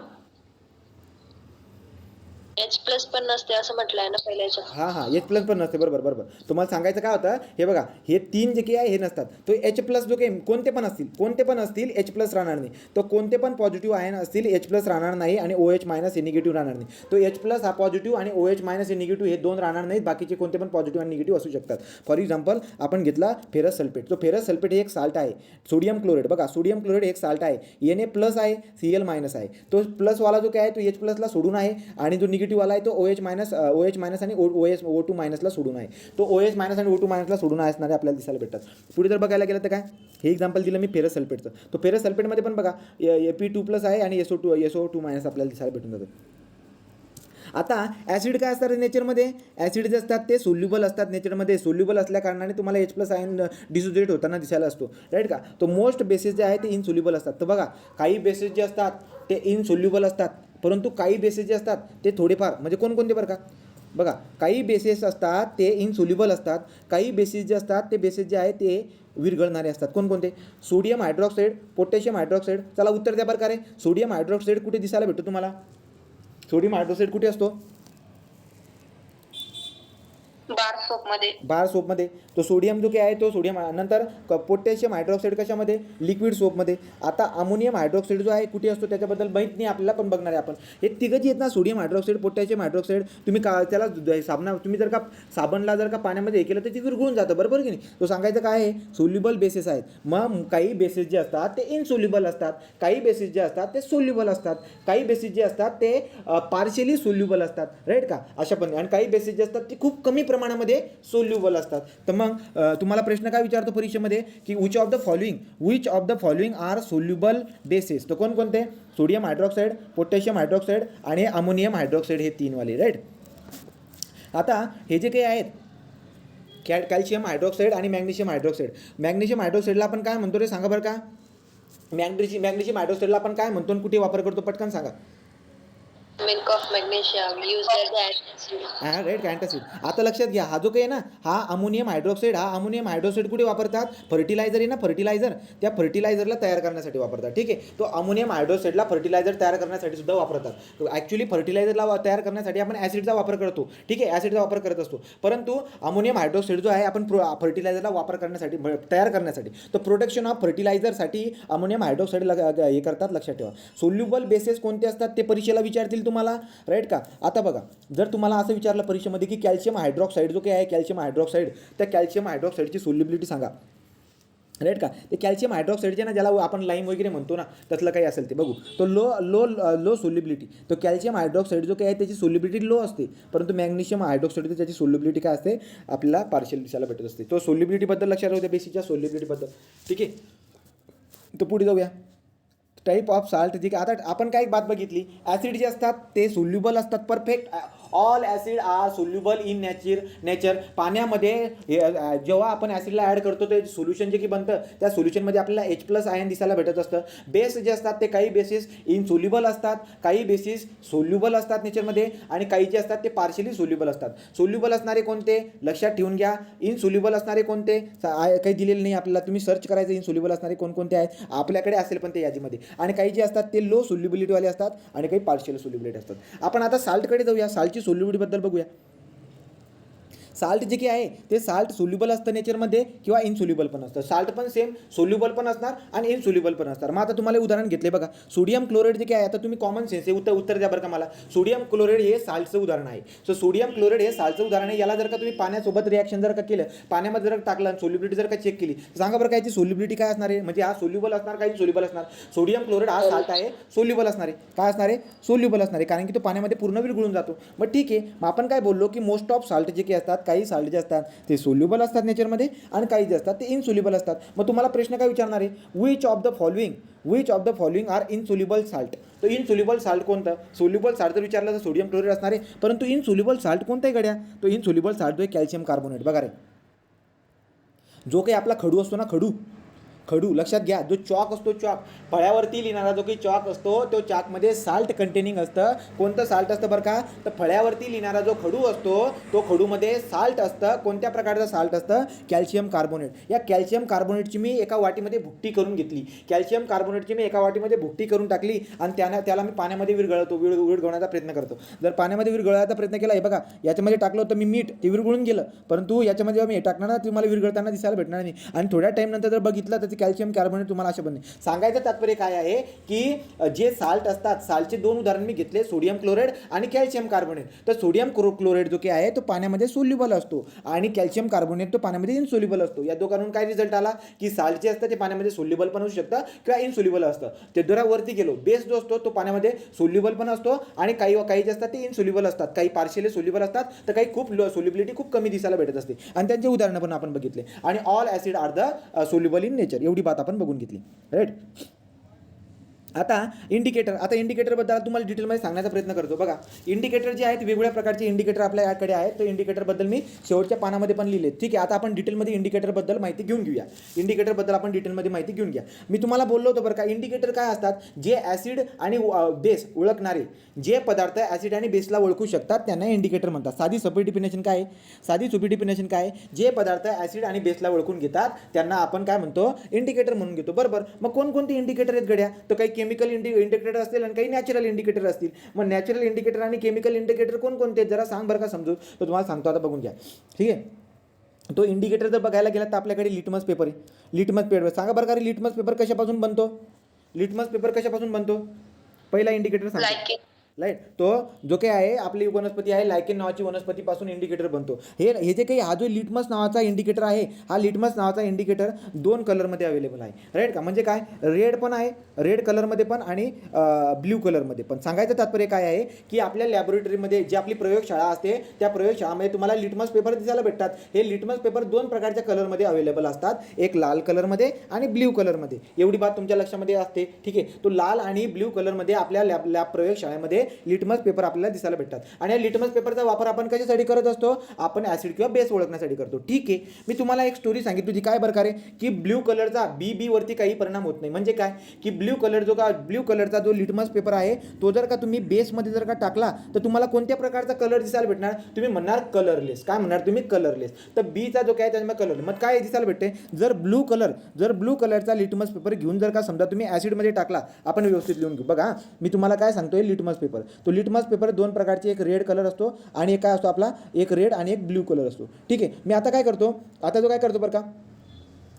H+ पण नसते असं म्हटलंय ना पहिल्याच्या. हां H+ पण नसते, बरोबर. तुम्हाला सांगायचं काय होतं, हे बघा हे तीन जे काही आहे हे नसतात. तो H+ जो काही कोणते पण असतील H+ राहणार नाही. तो कोणते पण पॉझिटिव्ह आयन असतील H+ राहणार नाही आणि OH- हे निगेटिव्ह राहणार नाही. तो H+ हा पॉझिटिव्ह आणि OH- हे निगेटिव्ह, हे दोन राहणार नाहीत. बाकीचे कोणते पण पॉझिटिव्ह आणि निगेटिव्ह असू शकतात. फॉर एक्झाम्पल आपण घेतला फेरस सल्फेट. तो फेरस सल्फेट हे एक साल्ट आहे. सोडियम क्लोराईड बघा, सोडियम क्लोराईड एक साल्ट आहे, Na+ आहे, Cl- आहे. तो प्लसवाला जो काय आहे तो H+ ला सोडून आहे आणि जो निगेटिव्हवाला आहे तो OH मायनस आणि O2 मायनसला सोडून आहे. तो OH मायनस आणि O2 मायनसला सोडून असणारे आपल्याला दिसायला भेटतात. पुढे जर बघायला गेलं तर काय, हे एक्झाम्पल दिलं मी फेरस सल्फेटचं. तो फेरस सल्फेटमध्ये पण बघा Fe2+ आहे आणि SO2 मायनस आपल्याला दिसायला भेटून जातं. आता ॲसिड काय असतात नेचरमध्ये, ॲसिड जे असतात ते सोल्युबल असतात नेचरमध्ये. सोल्युबल असल्या कारणाने तुम्हाला H+ आयन डिसोसिएट होताना दिसायला असतो, राईट का. तो मोस्ट बेसिस जे आहे ते इनसोल्युबल असतात. तर बघा काही बेसिस जे असतात ते इनसोल्युबल असतात, परंतु काही बेसिस जे असतात ते थोडेफार, म्हणजे कोणकोणते बरं का, बघा काही बेसिस असतात ते इनसोल्युबल असतात, काही बेसिस जे असतात ते बेसिस जे आहे ते विरघळणारे असतात. कोणकोणते, सोडियम हायड्रॉक्साईड, पोटॅशियम हायड्रॉक्साईड. चला उत्तर द्या बरं का रे. सोडियम हायड्रॉक्साईड कुठे दिसायला भेटतो तुम्हाला, सोडियम हायड्रॉक्साईड कुठे असतो, बार सोपमध्ये. तो सोडियम जो काय आहे तो सोडियम. नंतर पोटॅशियम हायड्रॉक्साईड कशामध्ये, लिक्विड सोपमध्ये. आता अमोनियम हायड्रॉक्साईड जो आहे कुठे असतो त्याच्याबद्दल माहीत नाही आपल्याला, पण बघणार आहे आपण. हे तिघं जी आहेत ना, सोडियम हायड्रॉक्साईड, पोटॅशियम हायड्रॉक्साईड, तुम्ही त्याला तुम्ही जर का साबणला जर का पाण्यामध्ये हे केलं तर ते विरघळून जातं, बरोबर की नाही. तो सांगायचं काय आहे, सोल्युबल बेसिस आहेत. मग काही बेसिस जे असतात ते इनसोल्युबल असतात, काही बेसिस जे असतात ते सोल्युबल असतात, काही बेसिस जे असतात ते पार्शियली सोल्युबल असतात, राईट का, अशा पण. आणि काही बेसिस जे असतात ते खूप कमी प्रमाणामध्ये सोल्युबल असतात. तर मग तुम्हाला प्रश्न काय विचारतो परीक्षेमध्ये की which of the following are soluble basis. तर कोणकोणते, सोडियम हायड्रॉक्साईड, पोटॅशियम हायड्रॉक्साईड आणि अमोनियम हायड्रॉक्साईड, हे 3 वाले, राईट. आता हे जे काही आहेत कॅल्शियम हायड्रॉक्साईड आणि मॅग्नेशियम हायड्रॉक्साईड. मॅग्नेशियम हायड्रॉक्साईडला आपण काय म्हणतो रे, सांगा बरं का. मॅग्नेशियम हायड्रॉक्साईडला आपण काय म्हणतो आणि कुठे वापर करतो, पटकन सांगा. Milk of magnesium use as antacid. हां राईट, अँटासिड. आता लक्षात घ्या, हा जो काही आहे ना, हा अमोनियम हायड्रॉक्साईड कुठे वापरतात, फर्टिलायझर आहे ना, फर्टिलायझर, त्या फर्टिलायझरला तयार करण्यासाठी वापरतात, ठीक आहे. तो अमोनियम हायड्रॉक्साईडला फर्टिलायझर तयार करण्यासाठी सुद्धा वापरतात. ॲक्च्युली फर्टिलायझरला तयार करण्यासाठी आपण ॲसिडचा वापर करतो, ठीक आहे, ॲसिडचा वापर करत असतो. परंतु अमोनियम हायड्रॉक्साईड जो आहे आपण फर्टिलायझरला वापर करण्यासाठी, तयार करण्यासाठी, तो प्रोडक्शन ऑफ फर्टिलायझरसाठी अमोनियम हायड्रॉक्साईड हे करतात, लक्षात ठेवा. सोल्युबल बेसिस कोणते असतात ते परीक्षेला विचारतील तुम्हाला, राईट का. आता बघा, जर तुम्हाला असं विचारलं परीक्षेमध्ये की कॅल्शियम हायड्रॉक्साईड जो काही आहे, कॅल्शियम हायड्रॉक्साईड, त्या कॅल्शियम हायड्रॉक्साईडची सोल्युबिलिटी सांगा, राईट का. ते कॅल्शियम हायड्रॉक्साईड जे ना, ज्याला आपण लाईम वगैरे म्हणतो ना, त्यातलं काही असेल ते बघू. तो लो सोल्युबिलिटी. तो कॅल्शियम हायड्रॉक्साईड जो काही आहे त्याची सोल्युबिलिटी लो असते, परंतु मॅग्नेशियम हायड्रॉक्साईड त्याची सोल्युबिलिटी काय असते, आपल्याला पार्शियल दिसायला भेटत असते. तो सोल्युबिलिटीबद्दल लक्षात राहू द्या, बेसिकच्या सोल्युबिलिटीबद्दल, ठीक आहे. तर पुढे जाऊया. टाईप ऑफ साल्ट, ठीक आहे. आता आपण काय बात बघितली, ॲसिड जे असतात ते सोल्युबल असतात, perfect. All acid are soluble in nature. पाण्यामध्ये जेव्हा आपण ॲसिडला ॲड करतो ते सोल्युशन जे की बनतं, त्या सोल्युशनमध्ये आपल्याला H+ आयन दिसायला भेटत असतं. बेस जे असतात ते काही बेसिस इनसोल्युबल असतात, काही बेसिस सोल्युबल असतात नेचरमध्ये, आणि काही जे असतात ते पार्शियली सोल्युबल असतात. सोल्युबल असणारे कोणते, लक्षात ठेवून घ्या. इनसोल्युबल असणारे कोणते, काही दिलेले नाही आपल्याला, तुम्ही सर्च करायचं इनसोल्युबल असणारे कोणकोणते आहेत, आपल्याकडे असेल पण ते यादीमध्ये. आणि काही जे असतात ते लो सोल्युबिलिटीवाले असतात आणि काही पार्शियल सोल्युबिलिटी असतात. आपण आता साल्टकडे जाऊया, साल्टची सोल्युबिलिटीबद्दल बघूया. साल्ट जे काही आहे ते साल्ट सोल्युबल असतं नेचरमध्ये किंवा इनसोल्युबल पण असतं. साल्ट पण सेम सोल्युबल पण असणार आणि इनसोल्युबल पण असणार. मग आता तुम्हाला उदाहरण घेतले बघा, सोडियम क्लोराईड जे काय आहे, आता तुम्ही कॉमन सेन्स आहे, उत्तर द्या बरं का मला. सोडियम क्लोराईड हे साल्टचं उदाहरण आहे. सो सोडियम क्लोराईड हे साल्टचं उदाहरण आहे. याला जर का तुम्ही पाण्यासोबत रिॲक्शन जर का केलं, पाण्यामध्ये जर टाकलं आणि सोल्युबिलिटी जर का चेक केली, सांगा बरं काय याची सोल्युबिलिटी काय असणार आहे, म्हणजे हा सोल्युबल असणार का इनसोल्युबल असणार. सोडियम क्लोराईड हा साल्ट आहे, सोल्युबल असणार आहे. काय असणार आहे, सोल्युबल असणार आहे, कारण की तो पाण्यामध्ये पूर्ण विरघळून जातो. मग ठीक आहे, मग आपण काय बोललो की मोस्ट ऑफ साल्ट जे काही असतात, काही साल्ट जे असतात ते सोल्युबल असतात नेचरमध्ये आणि काही जे असतात ते इनसोल्युबल असतात. मग तुम्हाला प्रश्न काय विचारणार आहे, which of the following are insoluble salt. तो इनसोल्युबल साल्ट कोणतं, सोल्युबल साल्ट जर विचारलं तर सोडियम क्लोराईड असणार आहे, परंतु इनसोल्युबल साल्ट कोणतं आहे गड्या, तो इनसोल्युबल साल्ट जो आहे कॅल्शियम कार्बोनेट. बघा रे, जो काही आपला खडू असतो ना, खडू लक्षात घ्या, जो चॉक असतो, चॉक फळ्यावरती लिहिणारा जो काही चॉक असतो, तो चॉकमध्ये साल्ट कंटेनिंग असतं. कोणतं साल्ट असतं बरं का, तर फळ्यावरती लिहिणारा जो खडू असतो तो खडूमध्ये साल्ट असतं. कोणत्या प्रकारचं साल्ट असतं, कॅल्शियम कार्बोनेट. या कॅल्शियम कार्बोनेटची मी एका वाटीमध्ये भुकटी करून घेतली, कॅल्शियम कार्बोनेटची मी एका वाटीमध्ये भुकटी करून टाकली आणि त्याला मी पाण्यामध्ये विरघळवण्याचा प्रयत्न करतो. जर पाण्यामध्ये विरघळण्याचा प्रयत्न केला, हे बघा याच्यामध्ये टाकलं होतं मी मीठ, ते विरघळून गेलं, परंतु याच्यामध्ये मी हे टाकणार ना, तुम्हाला विरघळताना दिसायला भेटणार नाही. आणि थोड्या टाईम नंतर जर बघितलं तर कॅल्शियम कार्बोनेट तुम्हाला अशा बनणे. सांगायचं तात्पर्य काय आहे की जे साल्ट असतात, साल्टचे दोन उदाहरण मी घेतले, सोडियम क्लोराईड आणि कॅल्शियम कार्बोनेट. तर सोडियम क्लोराईड जो की आहे तो पाण्यामध्ये सोल्युबल असतो आणि कॅल्शियम कार्बोनेट तो पाण्यामध्ये इनसोल्युबल असतो. या दोघांवरून काय रिझल्ट आला की साल्ट जे असतं ते पाण्यामध्ये सोल्युबल पण होऊ शकतं किंवा इनसोल्युबल असतं. ते जरा वरती गेलो, बेस जो असतो तो पाण्यामध्ये सोल्युबल पण असतो आणि काही जे असतात ते इनसोल्युबल असतात, काही पार्शियली सोल्युबल असतात, तर काही खूप सोल्युबिलिटी खूप कमी दिसायला भेटत असते. आणि त्यांचे उदाहरणं पण आपण बघितले. आणि all acid are the soluble in nature, एवढी बात आपण बघून घेतली. राईट. आता इंडिकेटरबद्दल तुम्हाला डिटेलमध्ये सांगण्याचा प्रयत्न करतो. बघा, इंडिकेटर जे आहेत वेगवेगळ्या प्रकारचे इंडिकेटर आपल्याकडे आहेत. तर इंडिकेटरबद्दल मी शेवटच्या पानामध्ये पण लिहिले. ठीक आहे, आता आपण डिटेलमध्ये इंडिकेटरबद्दल माहिती घेऊन घेऊया. इंडिकेटरबद्दल आपण डिटेलमध्ये माहिती घेऊन घ्या. मी तुम्हाला बोललो होतो बरं का, इंडिकेटर काय असतात, जे ॲसिड आणि बेस ओळखणारे, जे पदार्थ ॲसिड आणि बेसला ओळखू शकतात त्यांना इंडिकेटर म्हणतात. साधी सोपी डिफिनेशन काय आहे, जे पदार्थ ॲसिड आणि बेसला ओळखून घेतात त्यांना आपण काय म्हणतो, इंडिकेटर म्हणून घेतो. बरोबर. मग कोणकोणते इंडिकेटर आहेत गड्या, तर काही केमिकल इंडिकेटर असतील आणि काही नॅचरल इंडिकेटर असतील. मग नॅचरल इंडिकेटर आणि केमिकल इंडिकेटर कोणकोणते जरा सांग बरं का समजू. तर तुम्हाला सांगतो, आता बघून घ्या. ठीक आहे. तो इंडिकेटर जर बघायला गेला तर आपल्याकडे लिटमस पेपर आहे. लिटमस पेपर सांगा बरं का, लिटमस पेपर कशापासून बनतो. पहिला इंडिकेटर सांगा. Like right. तो जो काही आहे आपली वनस्पती आहे, लायकेन नावाची वनस्पतीपासून इंडिकेटर बनतो. हे जे काही हा जो लिटमस नावाचा इंडिकेटर आहे, हा लिटमस नावाचा इंडिकेटर 2 कलरमध्ये अवेलेबल आहे. राईट का. म्हणजे काय, रेड पण आहे, रेड कलरमध्ये पण आणि ब्ल्यू कलरमध्ये पण. सांगायचं तात्पर्य काय आहे की आपल्या लॅबोरेटरीमध्ये जी आपली प्रयोगशाळा असते त्या प्रयोगशाळामध्ये तुम्हाला लिटमस पेपर दिसायला भेटतात. हे लिटमस पेपर 2 प्रकारच्या कलरमध्ये अवेलेबल असतात, एक लाल कलरमध्ये आणि ब्ल्यू कलरमध्ये. एवढी बात तुमच्या लक्षामध्ये असते. ठीक आहे. तो लाल आणि ब्ल्यू कलरमध्ये आपल्या लॅब प्रयोगशाळेमध्ये लिटमस पेपर आपल्याला दिसायला भेटतात. आणि या लिटमस पेपरचा वापर आपण कशासाठी करत असतो, आपण ॲसिड किंवा बेस ओळखण्यासाठी करतो. ठीक आहे. मी तुम्हाला एक स्टोरी सांगितली होती काय प्रकारे, की ब्ल्यू कलरचा बी वरती काही परिणाम होत नाही. म्हणजे काय की ब्ल्यू कलरचा जो लिटमस पेपर आहे तो जर का तुम्ही बेसमध्ये जर का टाकला तर तुम्हाला कोणत्या प्रकारचा कलर दिसायला भेटणार, तुम्ही म्हणणार कलरलेस. काय म्हणणार तुम्ही, कलरलेस. तर बीचा जो काय त्याच्यामध्ये कलर, मग काय दिसायला भेटते, जर ब्लू कलरचा लिटमस पेपर घेऊन जर का समजा तुम्ही ॲसिडमध्ये टाकला, आपण व्यवस्थित लिहून घेऊ. बघा, मी तुम्हाला काय सांगतोय, लिटमस पेपर, तो लिटमस पेपर 2 प्रकारचे, एक रेड कलर असतो आणि एक काय असतो आपला, एक रेड आणि एक ब्ल्यू कलर असतो. ठीक आहे. मी आता काय करतो बरं का,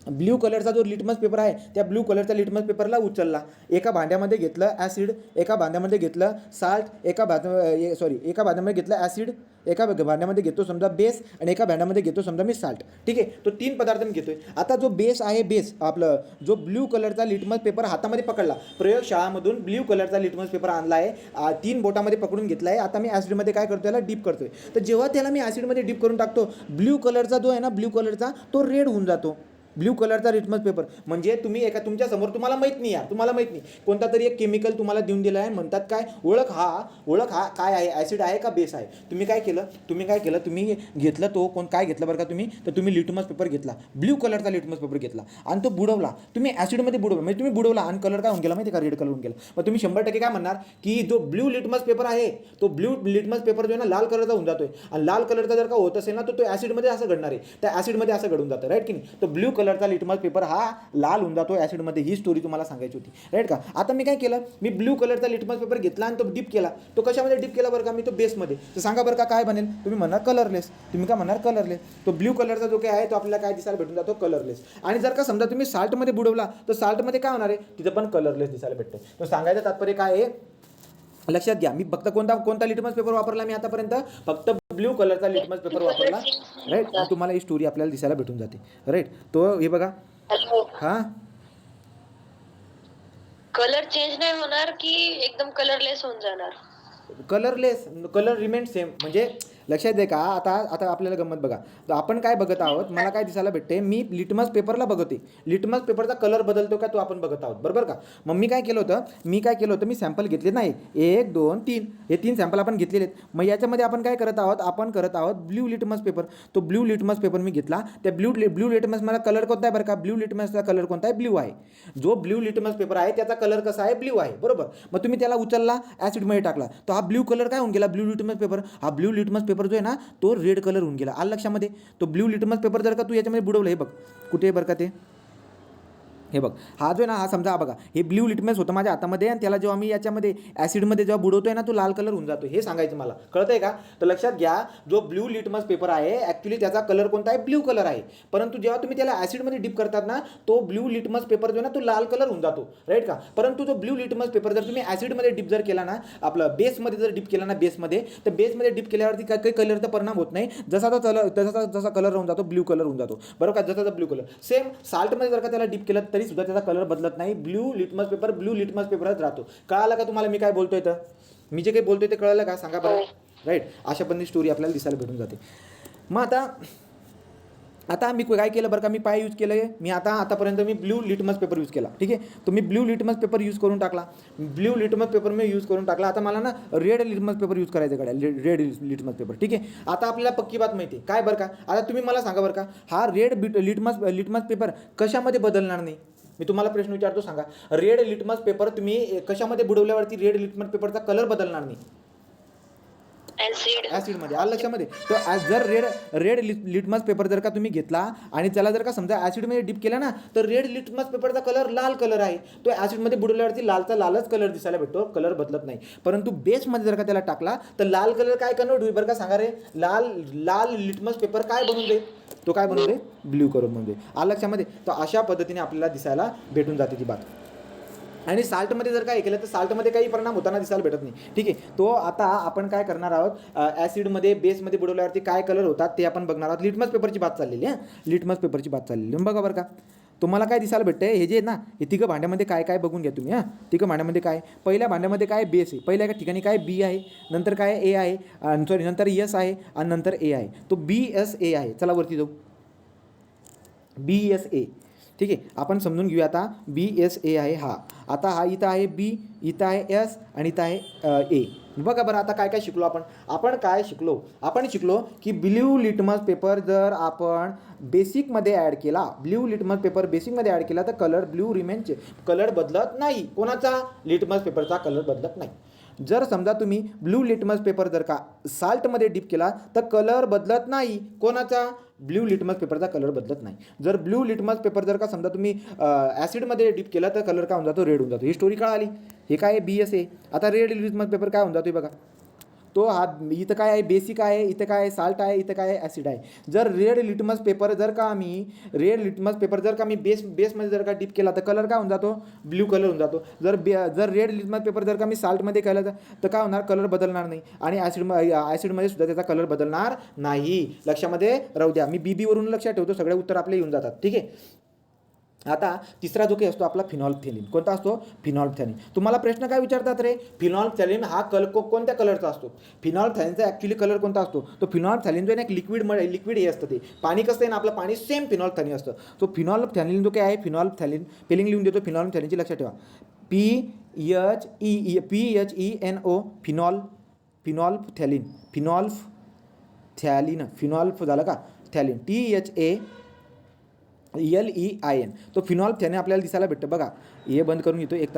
ब्ल्यू कलरचा जो लिटमस पेपर आहे त्या ब्ल्यू कलरच्या लिटमस पेपरला उचलला, एका भांड्यामध्ये घेतलं ॲसिड, एका भांड्यामध्ये घेतलं साल्ट, एका भांड्यामध्ये घेतलं ॲसिड, एका भांड्यामध्ये घेतो समजा बेस आणि एका भांड्यामध्ये घेतो समजा मी साल्ट. ठीक आहे. तो 3 पदार्थ मी घेतोय. आता जो बेस आहे, आपलं जो ब्ल्यू कलरचा लिटमस पेपर हातामध्ये पकडला, प्रयोगशाळामधून ब्ल्यू कलरचा लिटमस पेपर आणला आहे, 3 बोटामध्ये पकडून घेतला आहे. आता मी ॲसिडमध्ये काय करतो, त्याला डीप करतोय. तर जेव्हा त्याला मी ॲसिडमध्ये डीप करून टाकतो, ब्ल्यू कलरचा जो आहे ना, ब्ल्यू कलरचा तो रेड होऊन जातो. ब्ल्यू कलरचा लिटमस पेपर म्हणजे तुम्ही तुमच्या समोर, तुम्हाला माहीत नाही कोणता तरी एक केमिकल तुम्हाला देऊन दिलं आहे, म्हणतात काय, ओळख हा काय आहे, ॲसिड आहे का बेस आहे. तुम्ही काय केलं, तुम्ही घेतलं तो काय घेतलं बरं का तर तुम्ही लिटमस पेपर घेतला, ब्ल्यू कलरचा लिटमस पेपर घेतला आणि तो बुडवला, तुम्ही ॲसिडमध्ये बुडवला, म्हणजे तुम्ही बुडवला आणि कलर काय होऊन गेला माहिती का, रेड कलर होऊन गेला. मग तुम्ही 100% काय म्हणणार की जो ब्ल्यू लिटमस पेपर आहे तो ब्ल्यू लिटमस पेपर जो आहे ना लाल कलरचा होऊन जातोय, आणि लाल कलरचा जर का होत असेल ना तर तो ॲसिडमध्ये असं घडणार आहे, त्या ॲसिडमध्ये असं घडून जातं. राईट की नाही. तो ब्ल्यू कलरचा लिटमस पेपर हा लाल होऊन जातो ॲसिडमध्ये. ही स्टोरी तुम्हाला सांगायची होती. राईट का. आता मी काय केलं, मी ब्ल्यू कलरचा लिटमस पेपर घेतला आणि तो डीप केला. तो कशामध्ये डीप केला बरं का, मी तो बेसमध्ये. तर सांगा बरं का काय बनेल, तुम्ही म्हणणार कलरलेस. तो ब्ल्यू कलरचा जो काय आहे तो आपल्याला काय दिसायला भेटून जातो, कलरलेस. आणि जर का समजा तुम्ही साल्टमध्ये बुडवला तर साल्टमध्ये काय होणार आहे, तिथं पण कलरलेस दिसायला भेटतो. तो सांगायचं तात्पर्य काय आहे, लक्षात घ्या. मी फक्त कोणता लिटमस पेपर वापरला, मी आतापर्यंत फक्त ब्ल्यू कलरचा लिटमस पेपर वापरला. राईट. तुम्हाला ही स्टोरी आपल्याला दिसायला भेटून जाते. राईट. तो हे बघा, हा कलर चेंज नाही होणार की एकदम कलरलेस होऊन जाणार, कलर रिमेन सेम. म्हणजे लक्षात दे का, आता आपल्याला गंमत बघा. तर आपण काय बघत आहोत, मला काय दिसायला भेटते, मी लिटमस पेपरला बघते, लिटमस पेपरचा कलर बदलतो का तो आपण बघत आहोत. बरोबर का. मग मी काय केलं होतं, मी सॅम्पल घेतले नाही, 1 2 3 हे 3 सॅम्पल आपण घेतलेले आहेत. मग याच्यामध्ये आपण काय करत आहोत, ब्ल्यू लिटमस पेपर. तो ब्ल्यू लिटमस पेपर मी घेतला. त्या ब्ल्यू लिटमस मला कलर कोणता आहे बरं का, ब्ल्यू लिटमसचा कलर कोणता आहे, ब्ल्यू आहे. जो ब्ल्यू लिटमस पेपर आहे त्याचा कलर कसा आहे, ब्ल्यू आहे. बरोबर. मग तुम्ही त्याला उचलला, ॲसिडमध्ये टाकला, तो हा ब्ल्यू कलर काय होऊन गेला, ब्ल्यू लिटमस पेपर. हा ब्ल्यू लिटमस पेपर जो आहे ना तो रेड कलर होऊन गेला. आलं लक्षामध्ये. तो ब्ल्यू लिटमस पेपर जर का तू याच्यामध्ये बुडवलं, हे बघ कुठे बरं का, ते हे बघ, हा जो आहे ना, हा समजा हा बघा, हे ब्ल्यू लिटमस होतं माझ्या हातामध्ये आणि त्याला जेव्हा मी याच्यामध्ये ॲसिडमध्ये जेव्हा बुडवतोय ना, तो लाल कलर होऊन जातो. हे सांगायचं मला, कळतं आहे का? तर लक्षात घ्या, जो ब्ल्यू लिटमस पेपर आहे ॲक्च्युली त्याचा कलर कोणता आहे? ब्ल्यू कलर आहे. परंतु जेव्हा तुम्ही त्याला ॲसिडमध्ये डिप करतात ना, तो ब्ल्यू लिटमस पेपर जो आहे ना, तो लाल कलर होऊन जातो, राईट का? परंतु जो ब्ल्यू लिटमस पेपर जर तुम्ही ॲसिडमध्ये डिप जर केला ना, आपलं बेसमध्ये जर डिप केला ना, बेसमध्ये, तर बेसमध्ये डिप केल्यावरती काही कलरचा परिणाम होत नाही. जसा कलर राहून जातो, ब्ल्यू कलर होऊन जातो, बरोबर का? जसा ब्ल्यू कलर. सेम साल्टमध्ये जर का त्याला डिप केलं तरी सुद्धा त्याचा कलर बदलत नाही. ब्ल्यू लिटमस पेपरच राहतो. कळालं का तुम्हाला मी काय बोलतोय? तर मी जे काही बोलतोय ते कळलं का? सांगा बरं. राईट, अशा पण स्टोरी आपल्याला दिसायला भेटून जाते. मग आता मी काय केलं बरं का, मी यूज केलं आहे. मी आतापर्यंत मी ब्ल्यू लिटमस पेपर यूज केला, ठीक आहे. तो मी ब्ल्यू लिटमस पेपर यूज करून टाकला. ब्ल्यू लिटमस पेपर मी यूज करून टाकला. आता मला ना रेड लिटमस पेपर यूज करायचं कडे, रेड लिटमस पेपर, ठीक आहे. आता आपल्याला पक्की बात माहिती आहे काय बरं का. आता तुम्ही मला सांगा बरं का, हा रेड लिटमस पेपर कशामध्ये बदलणार नाही? मी तुम्हाला प्रश्न विचारतो, सांगा. रेड लिटमस पेपर तुम्ही कशामध्ये बुडवल्यावरती रेड लिटमस पेपरचा कलर बदलणार नाही? ॲसिडमध्ये. आलं लक्षामध्ये? तर जर रेड लिटमस पेपर जर का तुम्ही घेतला आणि त्याला जर का समजा ॲसिडमध्ये डिप केला ना, तर रेड लिटमस पेपरचा कलर लाल कलर आहे. तो ॲसिडमध्ये बुडवल्यावरती लालच कलर दिसायला भेटतो, कलर बदलत नाही. परंतु बेसमध्ये जर का त्याला टाकला तर लाल कलर काय कन्वर्ट होईल बरं का, सांगा रे? लाल लिटमस पेपर काय बनवून दे? तो काय बनवू दे? ब्ल्यू कलर बनवू दे. आलं लक्षामध्ये? तर अशा पद्धतीने आपल्याला दिसायला भेटून जाते ती बात. आणि जर काय केलं तर साल्टमध्ये काही परिणाम होताना दिसायला भेटत नाही, ठीक आहे. तो आता आपण काय करणार आहोत, ॲसिडमध्ये बेसमध्ये बुडवल्यावरती काय कलर होतात ते आपण बघणार आहोत. लिटमस पेपरची बात चाललेली आहे, लिटमस पेपरची बात चाललेली. बघा बरं का, तुम्हाला काय दिसायला भेटतंय? हे जे ना, हे तिघं भांड्यामध्ये काय बघून घ्या तुम्ही. तिघं भांड्यामध्ये काय, पहिल्या भांड्यामध्ये काय बेस आहे, पहिल्या एका ठिकाणी काय बी आहे, नंतर काय ए आहे, नंतर एस आहे आणि नंतर ए आहे. तो BSA आहे. चला वरती जाऊ. BSA, ठीक आहे. आपण समजून घेऊया आता. BSA आहे हा. आता हा इथं आहे बी, इथं आहे एस आणि इथं आहे ए. बघा बरं, आता काय शिकलो आपण शिकलो की ब्ल्यू लिटमस पेपर जर आपण बेसिकमध्ये ॲड केला, ब्ल्यू लिटमस पेपर बेसिकमध्ये ॲड केला तर कलर ब्ल्यू रिमेनचे, कलर बदलत नाही. कोणाचा? लिटमस पेपरचा कलर बदलत नाही. जर समजा तुम्ही ब्ल्यू लिटमस पेपर जर का साल्टमध्ये डिप केला तर कलर बदलत नाही. कोणाचा? ब्ल्यू लिटमस पेपरचा कलर बदलत नाही. जर ब्ल्यू लिटमस पेपर जर का समजा तुम्ही ॲसिडमध्ये डिप केला तर कलर काय होऊन जातो? रेड होऊन जातो. ही स्टोरी कळाली. हे काय BSA. आता रेड लिटमस पेपर काय होऊन जातो बघा. तो हा इथं काय आहे? बेसिक आहे, इथं काय आहे? साल्ट आहे, इथं काय आहे? ॲसिड आहे. जर रेड लिटमस पेपर जर का मी बेसमध्ये जर का डिप केला तर कलर काय होऊन जातो? ब्ल्यू कलर होऊन जातो. जर रेड लिटमस पेपर जर का मी साल्टमध्ये केला तर काय होणार? कलर बदलणार नाही. आणि ॲसिडमध्ये सुद्धा त्याचा कलर बदलणार नाही. लक्षामध्ये राहू द्या. मी BB वरून लक्षात ठेवतो, सगळे उत्तर आपले येऊन जातात, ठीक आहे. आता तिसरा जो काही असतो आपला फिनॉल्फथॅलीन. कोणता असतो? फिनॉल्फथॅलीन. तुम्हाला प्रश्न काय विचारतात रे? फिनॉल्फथॅलीन हा कोणत्या कलरचा असतो? फिनॉल्फथॅलीनचा ॲक्च्युली कलर कोणता असतो? तो फिनॉल्फथॅलीन जो आहे ना, एक लिक्विड हे असतं. ते पाणी कसं आहे ना, आपलं पाणी सेम फिनॉल्फथॅलीन असतं. तो फिनॉल्फथॅलीन जो काय आहे, फिनॉल्फथॅलीन स्पेलिंग लिहून देतो. फिनॉल्फथॅलीनची लक्षात ठेवा. PHENO फिनॉल्फथॅलीन. फिनॉल्फ झालं का? थॅलीन THALEIN. तो फिनॉल्फथॅलीन आपल्याला दिसायला भेटतं बघा. हे बंद करून घेतो एक तास.